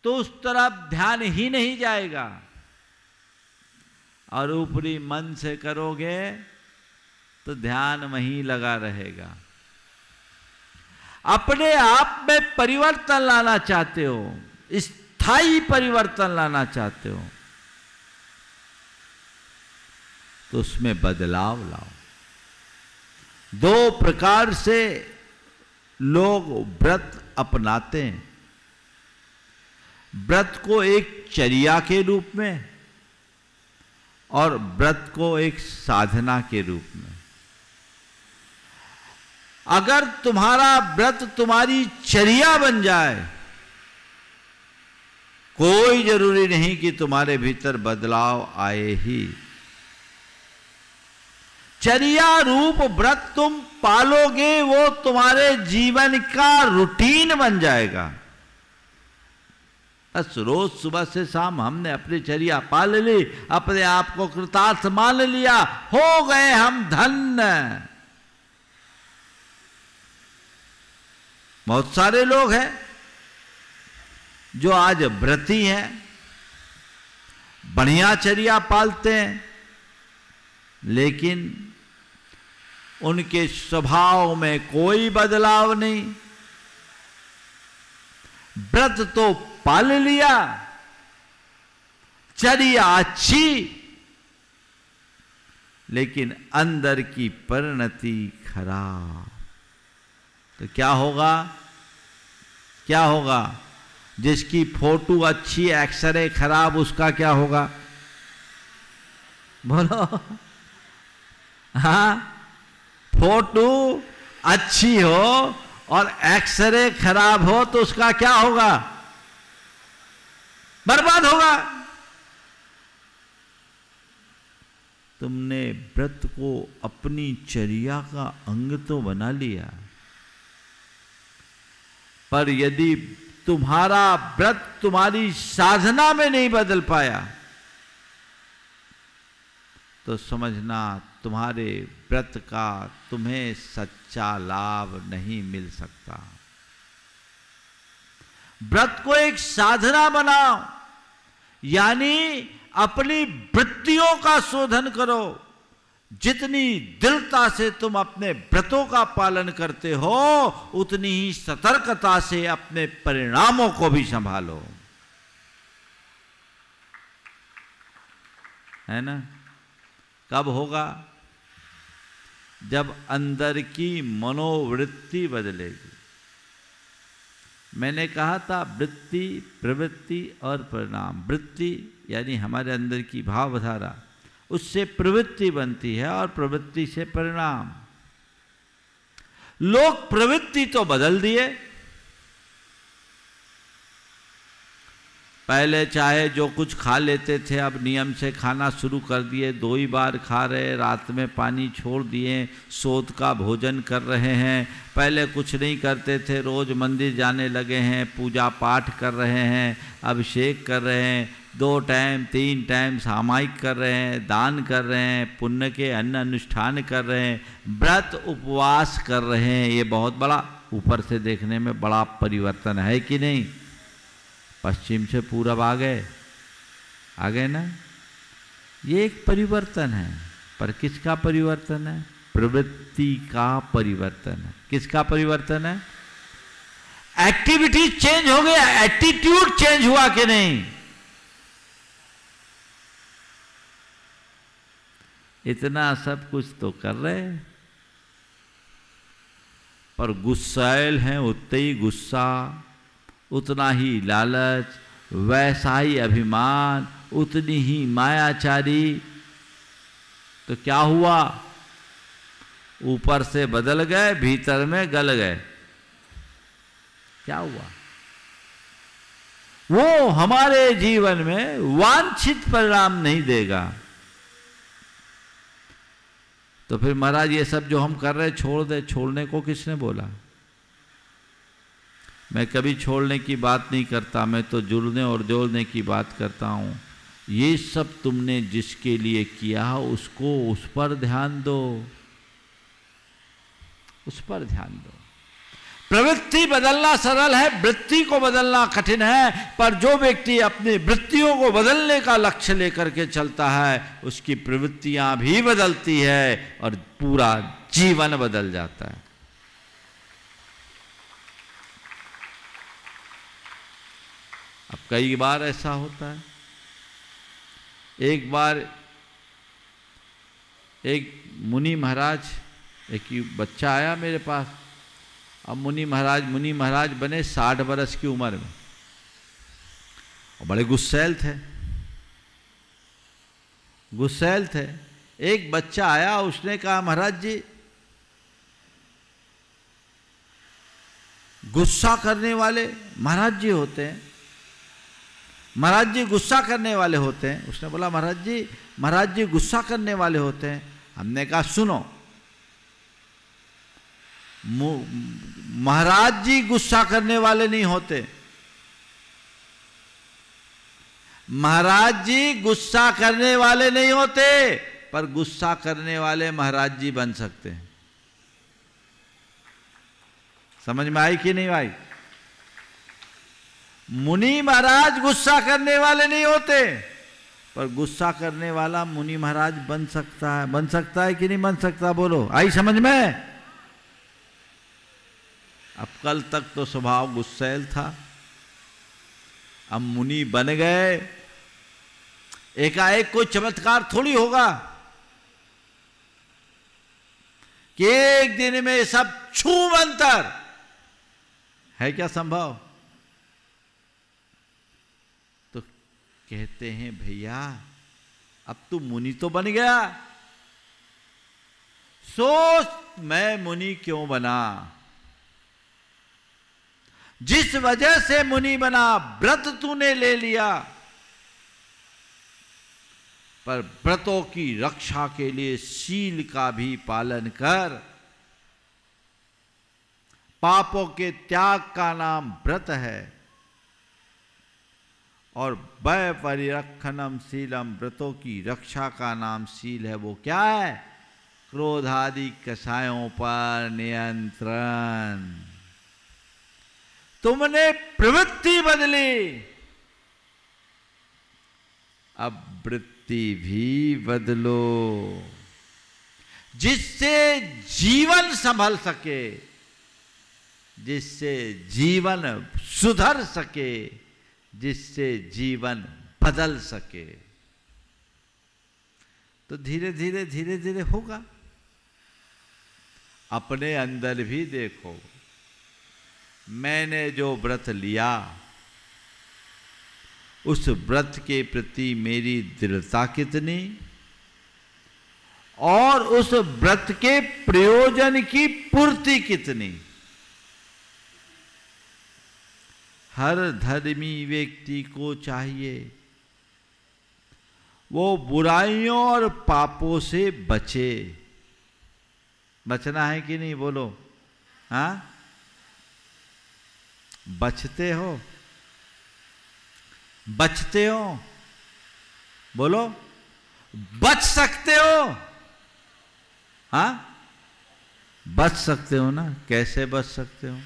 Speaker 4: तो उस तरफ ध्यान ही नहीं जाएगा। और ऊपरी मन से करोगे तो ध्यान वहीं लगा रहेगा। अपने आप में परिवर्तन लाना चाहते हो, स्थायी परिवर्तन लाना चाहते हो, तो उसमें बदलाव लाओ। दो प्रकार से लोग व्रत अपनाते हैं। व्रत को एक चर्या के रूप में और व्रत को एक साधना के रूप में। अगर तुम्हारा व्रत तुम्हारी चर्या बन जाए, कोई जरूरी नहीं कि तुम्हारे भीतर बदलाव आए ही। चर्या रूप व्रत तुम पालोगे, वो तुम्हारे जीवन का रूटीन बन जाएगा। बस रोज सुबह से शाम हमने अपनी चर्या पाल ली, अपने आप को कृतार्थ मान लिया, हो गए हम धन्य। बहुत सारे लोग हैं जो आज व्रती हैं, बढ़िया चर्या पालते हैं, लेकिन उनके स्वभाव में कोई बदलाव नहीं। व्रत तो पाल लिया, चर्या अच्छी, लेकिन अंदर की परिणति खराब। तो क्या होगा? क्या होगा? जिसकी फोटो अच्छी, एक्सरे खराब, उसका क्या होगा? बोलो। हाँ, फोटो अच्छी हो और एक्सरे खराब हो तो उसका क्या होगा? बर्बाद होगा। तुमने व्रत को अपनी चर्या का अंग तो बना लिया, पर यदि तुम्हारा व्रत तुम्हारी साधना में नहीं बदल पाया, तो समझना तुम्हारे व्रत का तुम्हें सच्चा लाभ नहीं मिल सकता। व्रत को एक साधना बनाओ, यानी अपनी वृत्तियों का शोधन करो। जितनी दृढ़ता से तुम अपने व्रतों का पालन करते हो, उतनी ही सतर्कता से अपने परिणामों को भी संभालो, है ना? कब होगा? जब अंदर की मनोवृत्ति बदलेगी। मैंने कहा था वृत्ति, प्रवृत्ति और परिणाम। वृत्ति यानी हमारे अंदर की भावधारा, उससे प्रवृत्ति बनती है और प्रवृत्ति से परिणाम। लोग प्रवृत्ति तो बदल दिए, पहले चाहे जो कुछ खा लेते थे, अब नियम से खाना शुरू कर दिए, 2 ही बार खा रहे, रात में पानी छोड़ दिए, शोध का भोजन कर रहे हैं। पहले कुछ नहीं करते थे, रोज मंदिर जाने लगे हैं, पूजा पाठ कर रहे हैं, अभिषेक कर रहे हैं, 2 टाइम 3 टाइम सामायिक कर रहे हैं, दान कर रहे हैं, पुण्य के अन्न अनुष्ठान कर रहे हैं, व्रत उपवास कर रहे हैं। ये बहुत बड़ा, ऊपर से देखने में बड़ा परिवर्तन है कि नहीं? पश्चिम से पूरब आ गए ना? ये एक परिवर्तन है, पर किसका परिवर्तन है? प्रवृत्ति का परिवर्तन है। किसका परिवर्तन है? एक्टिविटी चेंज हो गया, एटीट्यूड चेंज हुआ कि नहीं? इतना सब कुछ तो कर रहे हैं, पर गुस्सैल हैं, उतने ही गुस्सा, उतना ही लालच, वैसा ही अभिमान, उतनी ही मायाचारी। तो क्या हुआ? ऊपर से बदल गए, भीतर में गल गए। क्या हुआ? वो हमारे जीवन में वांछित परिणाम नहीं देगा। तो फिर महाराज ये सब जो हम कर रहे छोड़ दे, छोड़ने को किसने बोला? मैं कभी छोड़ने की बात नहीं करता, मैं तो जुड़ने और जोड़ने की बात करता हूँ। ये सब तुमने जिसके लिए किया उसको, उस पर ध्यान दो, उस पर ध्यान दो। प्रवृत्ति बदलना सरल है, वृत्ति को बदलना कठिन है। पर जो व्यक्ति अपनी वृत्तियों को बदलने का लक्ष्य लेकर के चलता है, उसकी प्रवृत्तियां भी बदलती है और पूरा जीवन बदल जाता है। अब कई बार ऐसा होता है। एक बार एक मुनि महाराज, एक बच्चा आया मेरे पास। अब मुनि महाराज बने 60 बरस की उम्र में और बड़े गुस्सैल थे। एक बच्चा आया, उसने कहा महाराज जी, गुस्सा करने वाले महाराज जी होते हैं, महाराज जी गुस्सा करने वाले होते हैं। उसने बोला महाराज जी गुस्सा करने वाले होते हैं। हमने कहा सुनो, महाराज जी गुस्सा करने वाले नहीं होते, महाराज जी गुस्सा करने वाले नहीं होते, पर गुस्सा करने वाले महाराज जी बन सकते हैं। समझ में आई कि नहीं भाई? मुनि महाराज गुस्सा करने वाले नहीं होते, पर गुस्सा करने वाला मुनि महाराज बन सकता है कि नहीं बन सकता? बोलो, आई समझ में? अब कल तक तो स्वभाव गुस्सैल था, अब मुनि बन गए। एकाएक कोई चमत्कार थोड़ी होगा कि एक दिन में सब छूमंतर है। क्या संभव? तो कहते हैं भैया अब तू मुनि तो बन गया, सोच मैं मुनि क्यों बना। जिस वजह से मुनि बना, व्रत तूने ले लिया, पर व्रतों की रक्षा के लिए शील का भी पालन कर। पापों के त्याग का नाम व्रत है और वय परिरक्षणम शीलम, व्रतों की रक्षा का नाम शील है। वो क्या है? क्रोधादि कषायों पर नियंत्रण। तुमने प्रवृत्ति बदली, अब वृत्ति भी बदलो, जिससे जीवन संभल सके, जिससे जीवन सुधर सके, जिससे जीवन बदल सके। तो धीरे धीरे होगा। अपने अंदर भी देखो, मैंने जो व्रत लिया, उस व्रत के प्रति मेरी दृढ़ता कितनी, और उस व्रत के प्रयोजन की पूर्ति कितनी। हर धर्मी व्यक्ति को चाहिए वो बुराइयों और पापों से बचे। बचना है कि नहीं? बोलो, हाँ? बचते हो? बचते हो? बोलो, बच सकते हो? हाँ, बच सकते हो ना? कैसे बच सकते हो?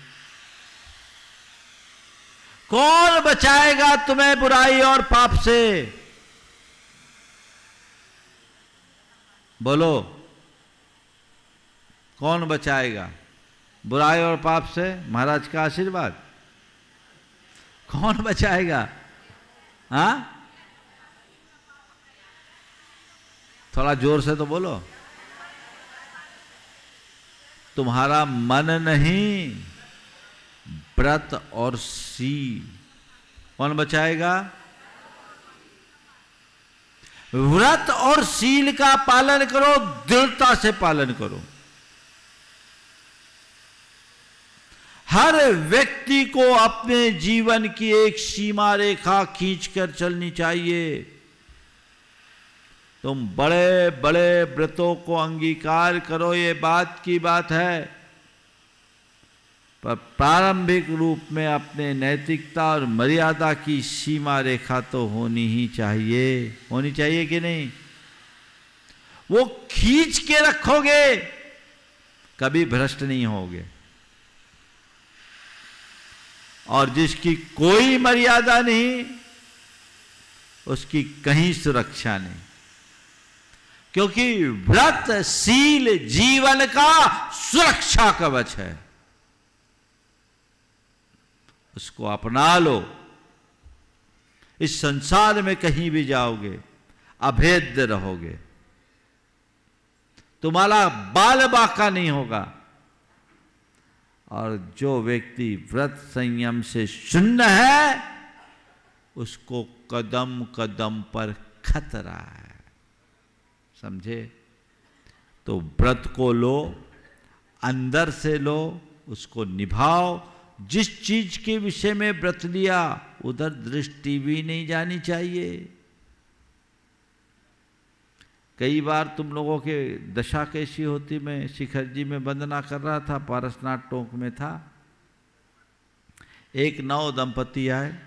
Speaker 4: कौन बचाएगा तुम्हें बुराई और पाप से? बोलो, कौन बचाएगा बुराई और पाप से? महाराज का आशीर्वाद। कौन बचाएगा? हाँ, थोड़ा जोर से तो बोलो। तुम्हारा मन नहीं, व्रत और शील। कौन बचाएगा? व्रत और शील का पालन करो, दृढ़ता से पालन करो। हर व्यक्ति को अपने जीवन की एक सीमा रेखा खींचकर चलनी चाहिए। तुम बड़े बड़े व्रतों को अंगीकार करो, ये बात की बात है, पर प्रारंभिक रूप में अपने नैतिकता और मर्यादा की सीमा रेखा तो होनी ही चाहिए। होनी चाहिए कि नहीं? वो खींच के रखोगे, कभी भ्रष्ट नहीं होगे। और जिसकी कोई मर्यादा नहीं, उसकी कहीं सुरक्षा नहीं, क्योंकि व्रतशील जीवन का सुरक्षा कवच है। उसको अपना लो। इस संसार में कहीं भी जाओगे अभेद्य रहोगे, तुम्हारा बाल बाका नहीं होगा। और जो व्यक्ति व्रत संयम से शून्य है, उसको कदम कदम पर खतरा है। समझे? तो व्रत को लो, अंदर से लो, उसको निभाओ। जिस चीज के विषय में व्रत लिया उधर दृष्टि भी नहीं जानी चाहिए। कई बार तुम लोगों के दशा कैसी होती, मैं शिखर जी में वंदना कर रहा था, पारसनाथ टोंक में था। एक नव दंपति आए,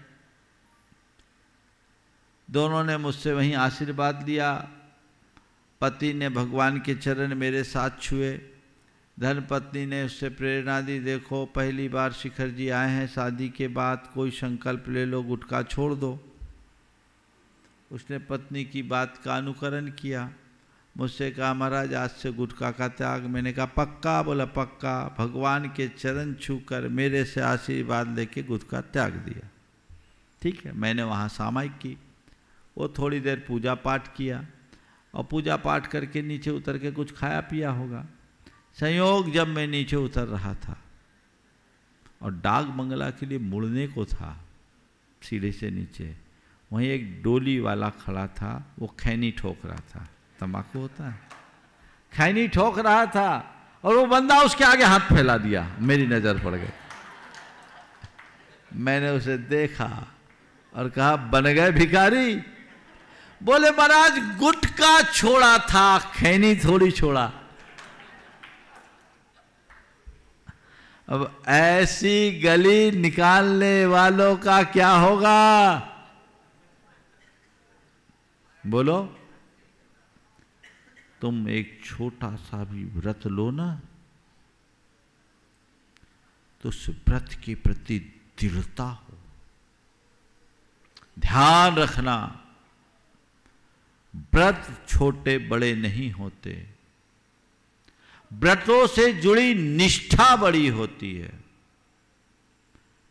Speaker 4: दोनों ने मुझसे वहीं आशीर्वाद लिया। पति ने भगवान के चरण मेरे साथ छुए, धर्मपत्नी ने उससे प्रेरणा दी, देखो पहली बार शिखर जी आए हैं शादी के बाद, कोई संकल्प ले लो, गुटखा छोड़ दो। उसने पत्नी की बात का अनुकरण किया। मुझसे कहा महाराज आज से गुटखा का त्याग। मैंने कहा पक्का? बोला पक्का। भगवान के चरण छूकर मेरे से आशीर्वाद लेके गुटखा त्याग दिया। ठीक है, मैंने वहाँ सामायिक की। वो थोड़ी देर पूजा पाठ किया और पूजा पाठ करके नीचे उतर के कुछ खाया पिया होगा। संयोग जब मैं नीचे उतर रहा था और डाक बंगला के लिए मुड़ने को था सीढ़ी से नीचे, वहीं एक डोली वाला खड़ा था, वो खैनी ठोक रहा था। तंबाकू होता है, खैनी ठोक रहा था और वो बंदा उसके आगे हाथ फैला दिया। मेरी नजर पड़ गई। मैंने उसे देखा और कहा बन गए भिखारी? बोले महाराज गुटखा छोड़ा था, खैनी थोड़ी छोड़ा। अब ऐसी गली निकालने वालों का क्या होगा? बोलो। तुम एक छोटा सा भी व्रत लो ना, तो उस व्रत के प्रति दृढ़ता हो। ध्यान रखना, व्रत छोटे बड़े नहीं होते, व्रतों से जुड़ी निष्ठा बड़ी होती है।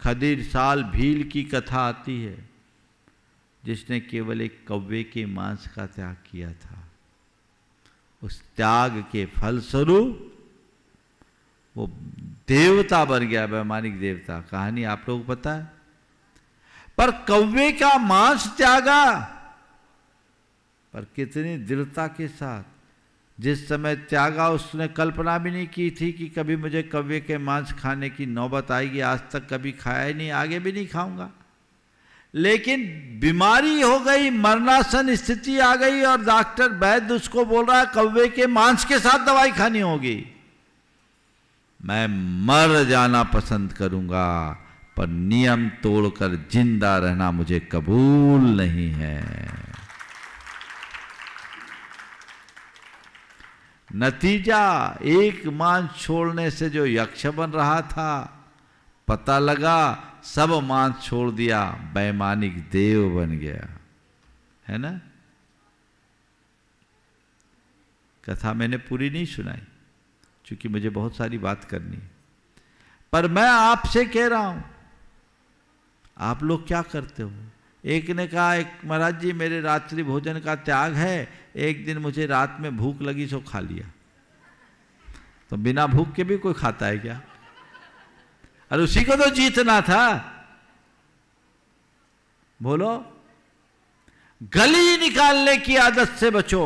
Speaker 4: खदीर साल भील की कथा आती है, जिसने केवल एक कौवे के मांस का त्याग किया था। उस त्याग के फलस्वरूप वो देवता बन गया, वैमानिक देवता। कहानी आप लोग पता है। पर कौवे का मांस त्यागा, पर कितनी दृढ़ता के साथ। जिस समय त्यागा उसने कल्पना भी नहीं की थी कि कभी मुझे कौवे के मांस खाने की नौबत आएगी। आज तक कभी खाया ही नहीं, आगे भी नहीं खाऊंगा। लेकिन बीमारी हो गई, मरणासन स्थिति आ गई और डॉक्टर वैद्य उसको बोल रहा है कौवे के मांस के साथ दवाई खानी होगी। मैं मर जाना पसंद करूंगा, पर नियम तोड़कर जिंदा रहना मुझे कबूल नहीं है। नतीजा, एक मांस छोड़ने से जो यक्ष बन रहा था, पता लगा सब मांस छोड़ दिया, वैमानिक देव बन गया। है ना? कथा मैंने पूरी नहीं सुनाई क्योंकि मुझे बहुत सारी बात करनी है, पर मैं आपसे कह रहा हूं, आप लोग क्या करते हो? एक ने कहा, एक महाराज जी मेरे रात्रि भोजन का त्याग है, एक दिन मुझे रात में भूख लगी सो खा लिया। तो बिना भूख के भी कोई खाता है क्या? अरे उसी को तो जीतना था। बोलो। गली निकालने की आदत से बचो,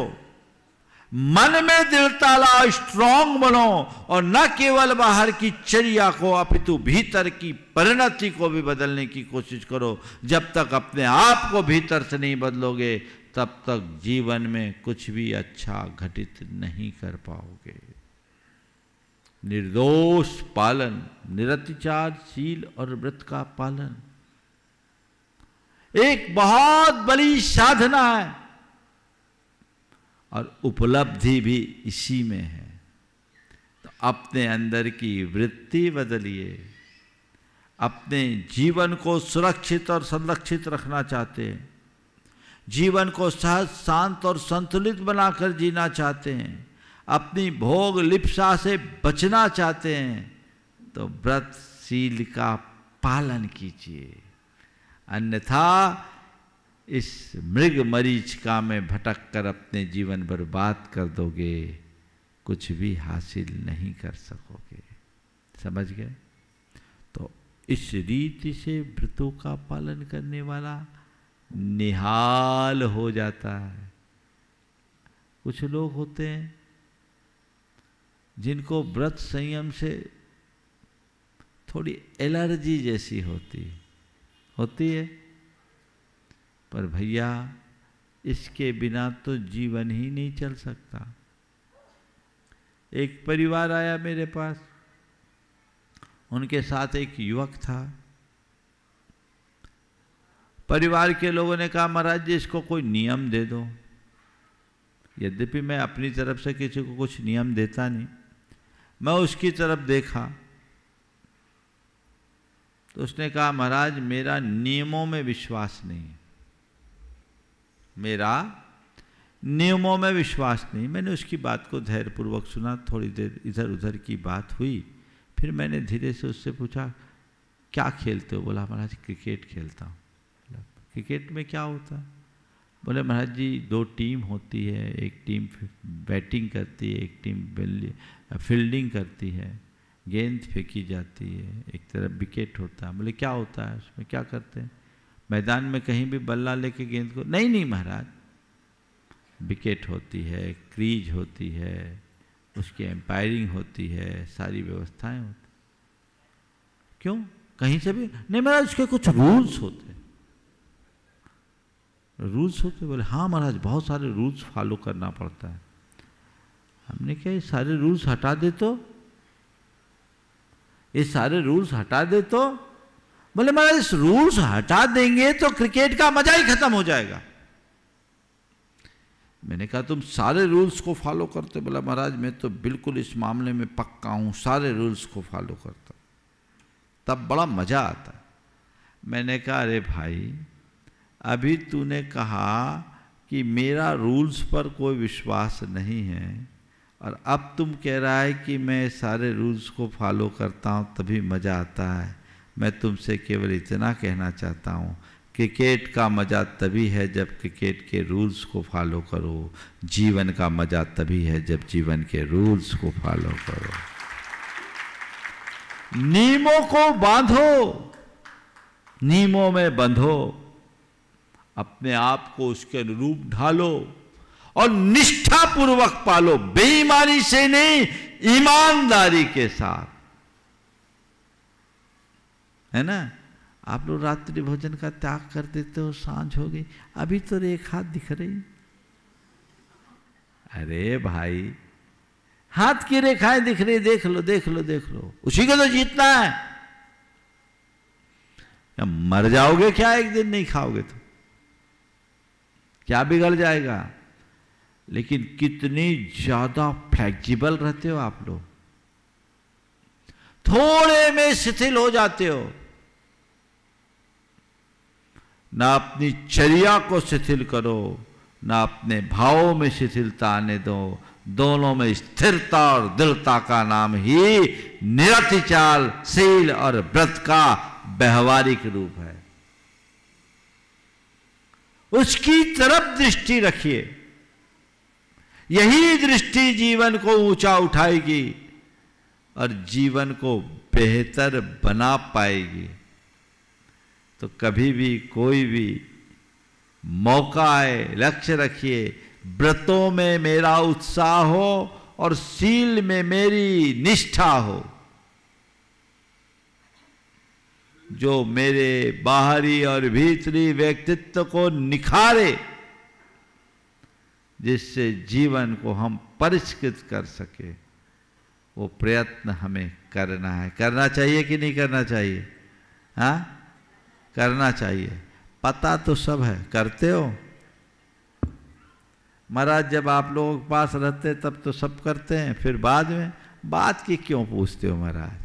Speaker 4: मन में दृढ़ता लाओ, स्ट्रांग बनो, और न केवल बाहर की चर्या को अपितु भीतर की परिणति को भी बदलने की कोशिश करो। जब तक अपने आप को भीतर से नहीं बदलोगे, तब तक जीवन में कुछ भी अच्छा घटित नहीं कर पाओगे। निर्दोष पालन, निरतिचारशील और व्रत का पालन एक बहुत बड़ी साधना है, और उपलब्धि भी इसी में है। तो अपने अंदर की वृत्ति बदलिए, अपने जीवन को सुरक्षित और संरक्षित रखना चाहते हैं, जीवन को सहज, शांत और संतुलित बनाकर जीना चाहते हैं, अपनी भोग लिप्सा से बचना चाहते हैं, तो व्रत शील का पालन कीजिए। अन्यथा इस मृग मरीचिका में भटक कर अपने जीवन बर्बाद कर दोगे, कुछ भी हासिल नहीं कर सकोगे। समझ गए? तो इस रीति से व्रतों का पालन करने वाला निहाल हो जाता है। कुछ लोग होते हैं जिनको व्रत संयम से थोड़ी एलर्जी जैसी होती है, पर भैया इसके बिना तो जीवन ही नहीं चल सकता। एक परिवार आया मेरे पास, उनके साथ एक युवक था। परिवार के लोगों ने कहा महाराज जी इसको कोई नियम दे दो। यद्यपि मैं अपनी तरफ से किसी को कुछ नियम देता नहीं, मैं उसकी तरफ देखा तो उसने कहा महाराज मेरा नियमों में विश्वास नहीं है, मेरा नियमों में विश्वास नहीं। मैंने उसकी बात को धैर्यपूर्वक सुना, थोड़ी देर इधर उधर की बात हुई, फिर मैंने धीरे से उससे पूछा क्या खेलते हो? बोला महाराज क्रिकेट खेलता हूँ। क्रिकेट में क्या होता है? बोले महाराज जी 2 टीम होती है, एक टीम बैटिंग करती है, एक टीम फील्डिंग करती है, गेंद फेंकी जाती है, एक तरफ विकेट होता है। बोले क्या होता है उसमें, क्या करते हैं? मैदान में कहीं भी बल्ला लेके गेंद को, नहीं महाराज, विकेट होती है, क्रीज होती है, उसकी एम्पायरिंग होती है, सारी व्यवस्थाएं होती। क्यों? कहीं से भी नहीं महाराज, उसके कुछ रूल्स होते। रूल्स होते? बोले हाँ महाराज बहुत सारे रूल्स फॉलो करना पड़ता है। हमने कहा ये सारे रूल्स हटा दे तो, ये सारे रूल्स हटा दे तो? बोले महाराज इस रूल्स हटा देंगे तो क्रिकेट का मजा ही खत्म हो जाएगा। मैंने कहा तुम सारे रूल्स को फॉलो करते? बोला महाराज मैं तो बिल्कुल इस मामले में पक्का हूं, सारे रूल्स को फॉलो करता, तब बड़ा मजा आता। मैंने कहा अरे भाई अभी तूने कहा कि मेरा रूल्स पर कोई विश्वास नहीं है, और अब तुम कह रहा है कि मैं सारे रूल्स को फॉलो करता हूं तभी मज़ा आता है। मैं तुमसे केवल इतना कहना चाहता हूं, क्रिकेट का मज़ा तभी है जब क्रिकेट के रूल्स को फॉलो करो, जीवन का मज़ा तभी है जब जीवन के रूल्स को फॉलो करो। नियमों को बांधो, नियमों में बंधो, अपने आप को उसके अनुरूप ढालो और निष्ठापूर्वक पालो, बेईमानी से नहीं ईमानदारी के साथ, है ना। आप लोग रात्रि भोजन का त्याग कर देते हो, सांझ हो गई, अभी तो रेखा दिख रही। अरे भाई हाथ की रेखाएं दिख रही, देख लो देख लो देख लो, उसी को तो जीतना है। या मर जाओगे क्या एक दिन नहीं खाओगे तो, क्या बिगड़ जाएगा। लेकिन कितनी ज्यादा फ्लेक्सिबल रहते हो आप लोग, थोड़े में शिथिल हो जाते हो। ना अपनी चर्या को शिथिल करो, ना अपने भावों में शिथिलता आने दो, दोनों में स्थिरता और दृढ़ता का नाम ही निरतिचाल शील और व्रत का व्यवहारिक रूप है। उसकी तरफ दृष्टि रखिए, यही दृष्टि जीवन को ऊंचा उठाएगी और जीवन को बेहतर बना पाएगी। तो कभी भी कोई भी मौका आए, लक्ष्य रखिए, व्रतों में मेरा उत्साह हो और शील में मेरी निष्ठा हो, जो मेरे बाहरी और भीतरी व्यक्तित्व को निखारे, जिससे जीवन को हम परिष्कृत कर सके, वो प्रयत्न हमें करना है। करना चाहिए कि नहीं करना चाहिए? हाँ, करना चाहिए। पता तो सब है, करते हो? महाराज जब आप लोगों के पास रहते तब तो सब करते हैं, फिर बाद में बात की क्यों पूछते हो महाराज?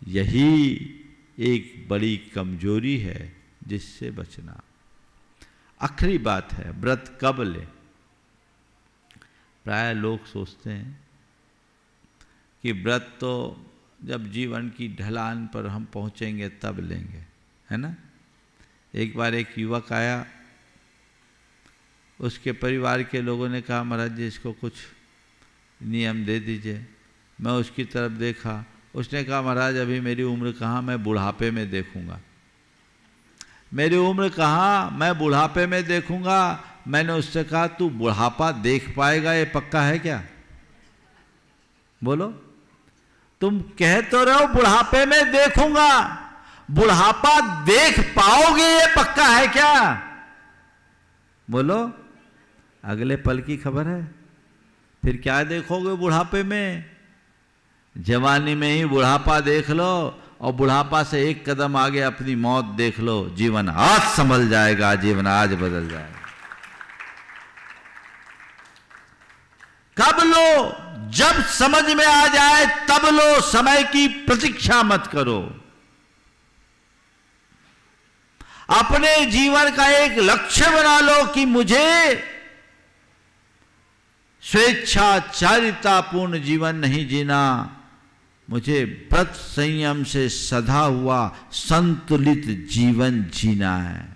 Speaker 4: यही एक बड़ी कमजोरी है जिससे बचना। आखिरी बात है, व्रत कब ले? प्राय लोग सोचते हैं कि व्रत तो जब जीवन की ढलान पर हम पहुंचेंगे तब लेंगे, है ना। एक बार एक युवक आया, उसके परिवार के लोगों ने कहा महाराज जी इसको कुछ नियम दे दीजिए। मैं उसकी तरफ देखा, उसने कहा महाराज अभी मेरी उम्र कहाँ, मैं बुढ़ापे में देखूंगा। मेरी उम्र कहाँ, मैं बुढ़ापे में देखूंगा। मैंने उससे कहा तू बुढ़ापा देख पाएगा ये पक्का है क्या? बोलो, तुम कह तो रहे हो बुढ़ापे में देखूंगा, बुढ़ापा देख पाओगे ये पक्का है क्या? बोलो, अगले पल की खबर है। फिर क्या देखोगे बुढ़ापे में? जवानी में ही बुढ़ापा देख लो और बुढ़ापा से एक कदम आगे अपनी मौत देख लो। जीवन आज संभल जाएगा, जीवन आज बदल जाएगा। कब लो? जब समझ में आ जाए तब लो, समय की प्रतीक्षा मत करो। अपने जीवन का एक लक्ष्य बना लो कि मुझे स्वेच्छाचारितापूर्ण जीवन नहीं जीना, मुझे व्रत संयम से सधा हुआ संतुलित जीवन जीना है।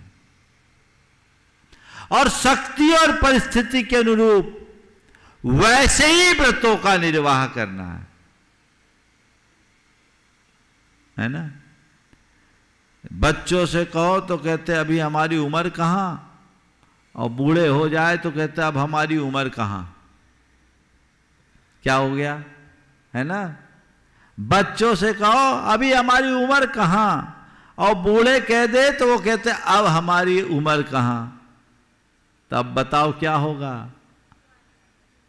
Speaker 4: और शक्ति और परिस्थिति के अनुरूप वैसे ही व्रतों का निर्वाह करना है ना। बच्चों से कहो तो कहते अभी हमारी उम्र कहां, और बूढ़े हो जाए तो कहते अब हमारी उम्र कहां। क्या हो गया, है ना। बच्चों से कहो अभी हमारी उम्र कहां, और बूढ़े कह दे तो वो कहते अब हमारी उम्र कहां। तब बताओ क्या होगा?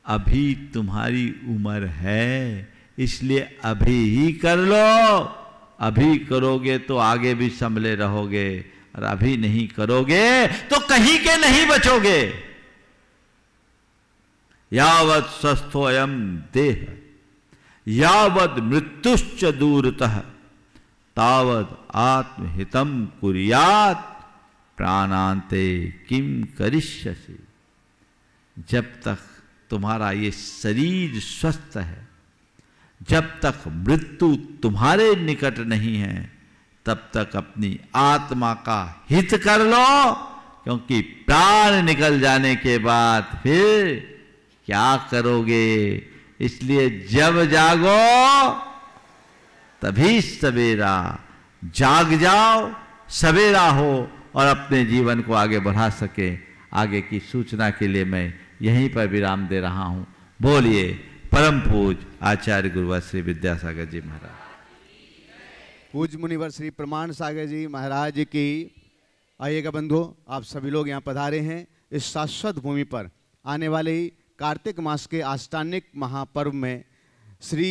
Speaker 4: अभी तुम्हारी उम्र है, इसलिए अभी ही कर लो। अभी करोगे तो आगे भी संभले रहोगे, और अभी नहीं करोगे तो कहीं के नहीं बचोगे। यावत् स्वस्थो अयं देह यावत् मृत्युश्च दूरतः तावत् आत्महितं कुर्यात् प्राणान्ते किम करिष्यसि। जब तक तुम्हारा ये शरीर स्वस्थ है, जब तक मृत्यु तुम्हारे निकट नहीं है, तब तक अपनी आत्मा का हित कर लो, क्योंकि प्राण निकल जाने के बाद फिर क्या करोगे। इसलिए जब जागो तभी सवेरा, जाग जाओ, सवेरा हो और अपने जीवन को आगे बढ़ा सके। आगे की सूचना के लिए मैं यहीं पर विराम दे रहा हूं। बोलिए परम पूज आचार्य गुरुवर श्री विद्यासागर जी महाराज।
Speaker 5: पूज्य मुनिवर श्री प्रमाण सागर जी महाराज की। आइएगा बंधुओं, आप सभी लोग यहाँ पधारे हैं। इस शाश्वत भूमि पर आने वाले ही कार्तिक मास के आष्टानिक महापर्व में श्री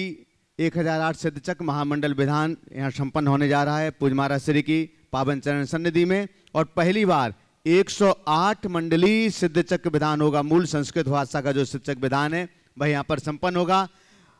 Speaker 5: 1008 सिद्धचक्र महामंडल विधान यहाँ संपन्न होने जा रहा है पूज्य महाराज श्री की पावन चरण सन्निधि में। और पहली बार 108 मंडली सिद्धचक्र विधान होगा। मूल संस्कृत भाषा का जो सिद्धचक्र विधान है वह यहाँ पर संपन्न होगा।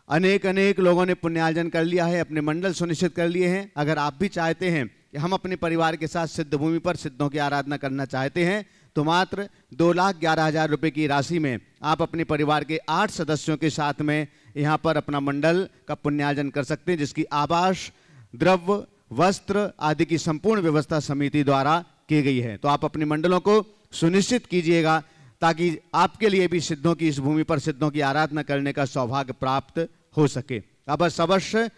Speaker 5: अनेक लोगों ने पुण्यार्जन कर लिया है, अपने मंडल सुनिश्चित कर लिए हैं। अगर आप भी चाहते हैं कि हम अपने परिवार के साथ सिद्ध भूमि पर सिद्धों की आराधना करना चाहते हैं, तो मात्र 2,11,000 रुपये की राशि में आप अपने परिवार के 8 सदस्यों के साथ में यहाँ पर अपना मंडल का पुण्यार्जन कर सकते हैं, जिसकी आवास, द्रव्य, वस्त्र आदि की संपूर्ण व्यवस्था समिति द्वारा की गई है। तो आप अपने मंडलों को सुनिश्चित कीजिएगा ताकि आपके लिए भी सिद्धों की इस भूमि पर सिद्धों की आराधना करने का सौभाग्य प्राप्त हो सके। अब अवश्य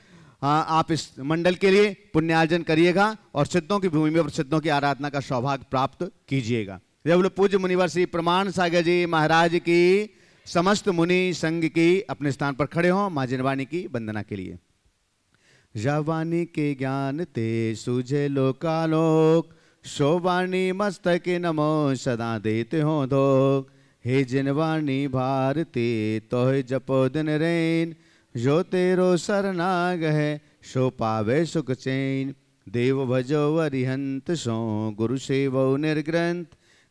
Speaker 5: आप इस मंडल के लिए पुण्यार्जन करिएगा और सिद्धों की भूमि पर सिद्धों की आराधना का सौभाग्य प्राप्त कीजिएगा। जय बोलो पूज्य मुनिवर श्री प्रमाण सागर जी महाराज की। समस्त मुनि संघ की अपने स्थान पर खड़े हों मां जिनवाणी की वंदना के लिए। जवानी के ज्ञान ते सूझे लोकालोक, शोवाणी मस्तक नमो सदा देते हो धोक। हे जिनवाणी भारती तोह जपो दिन रैन, जो तेरो शरणाग है सो पावे सुख चैन। देव भजो अरिहंत सो गुरु सेवो निर्ग्रंथ,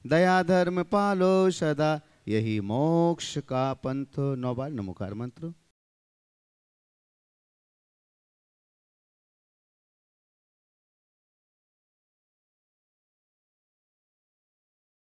Speaker 5: दया धर्म पालो सदा यही मोक्ष का पंथ। 9 बार नमोकार मंत्र।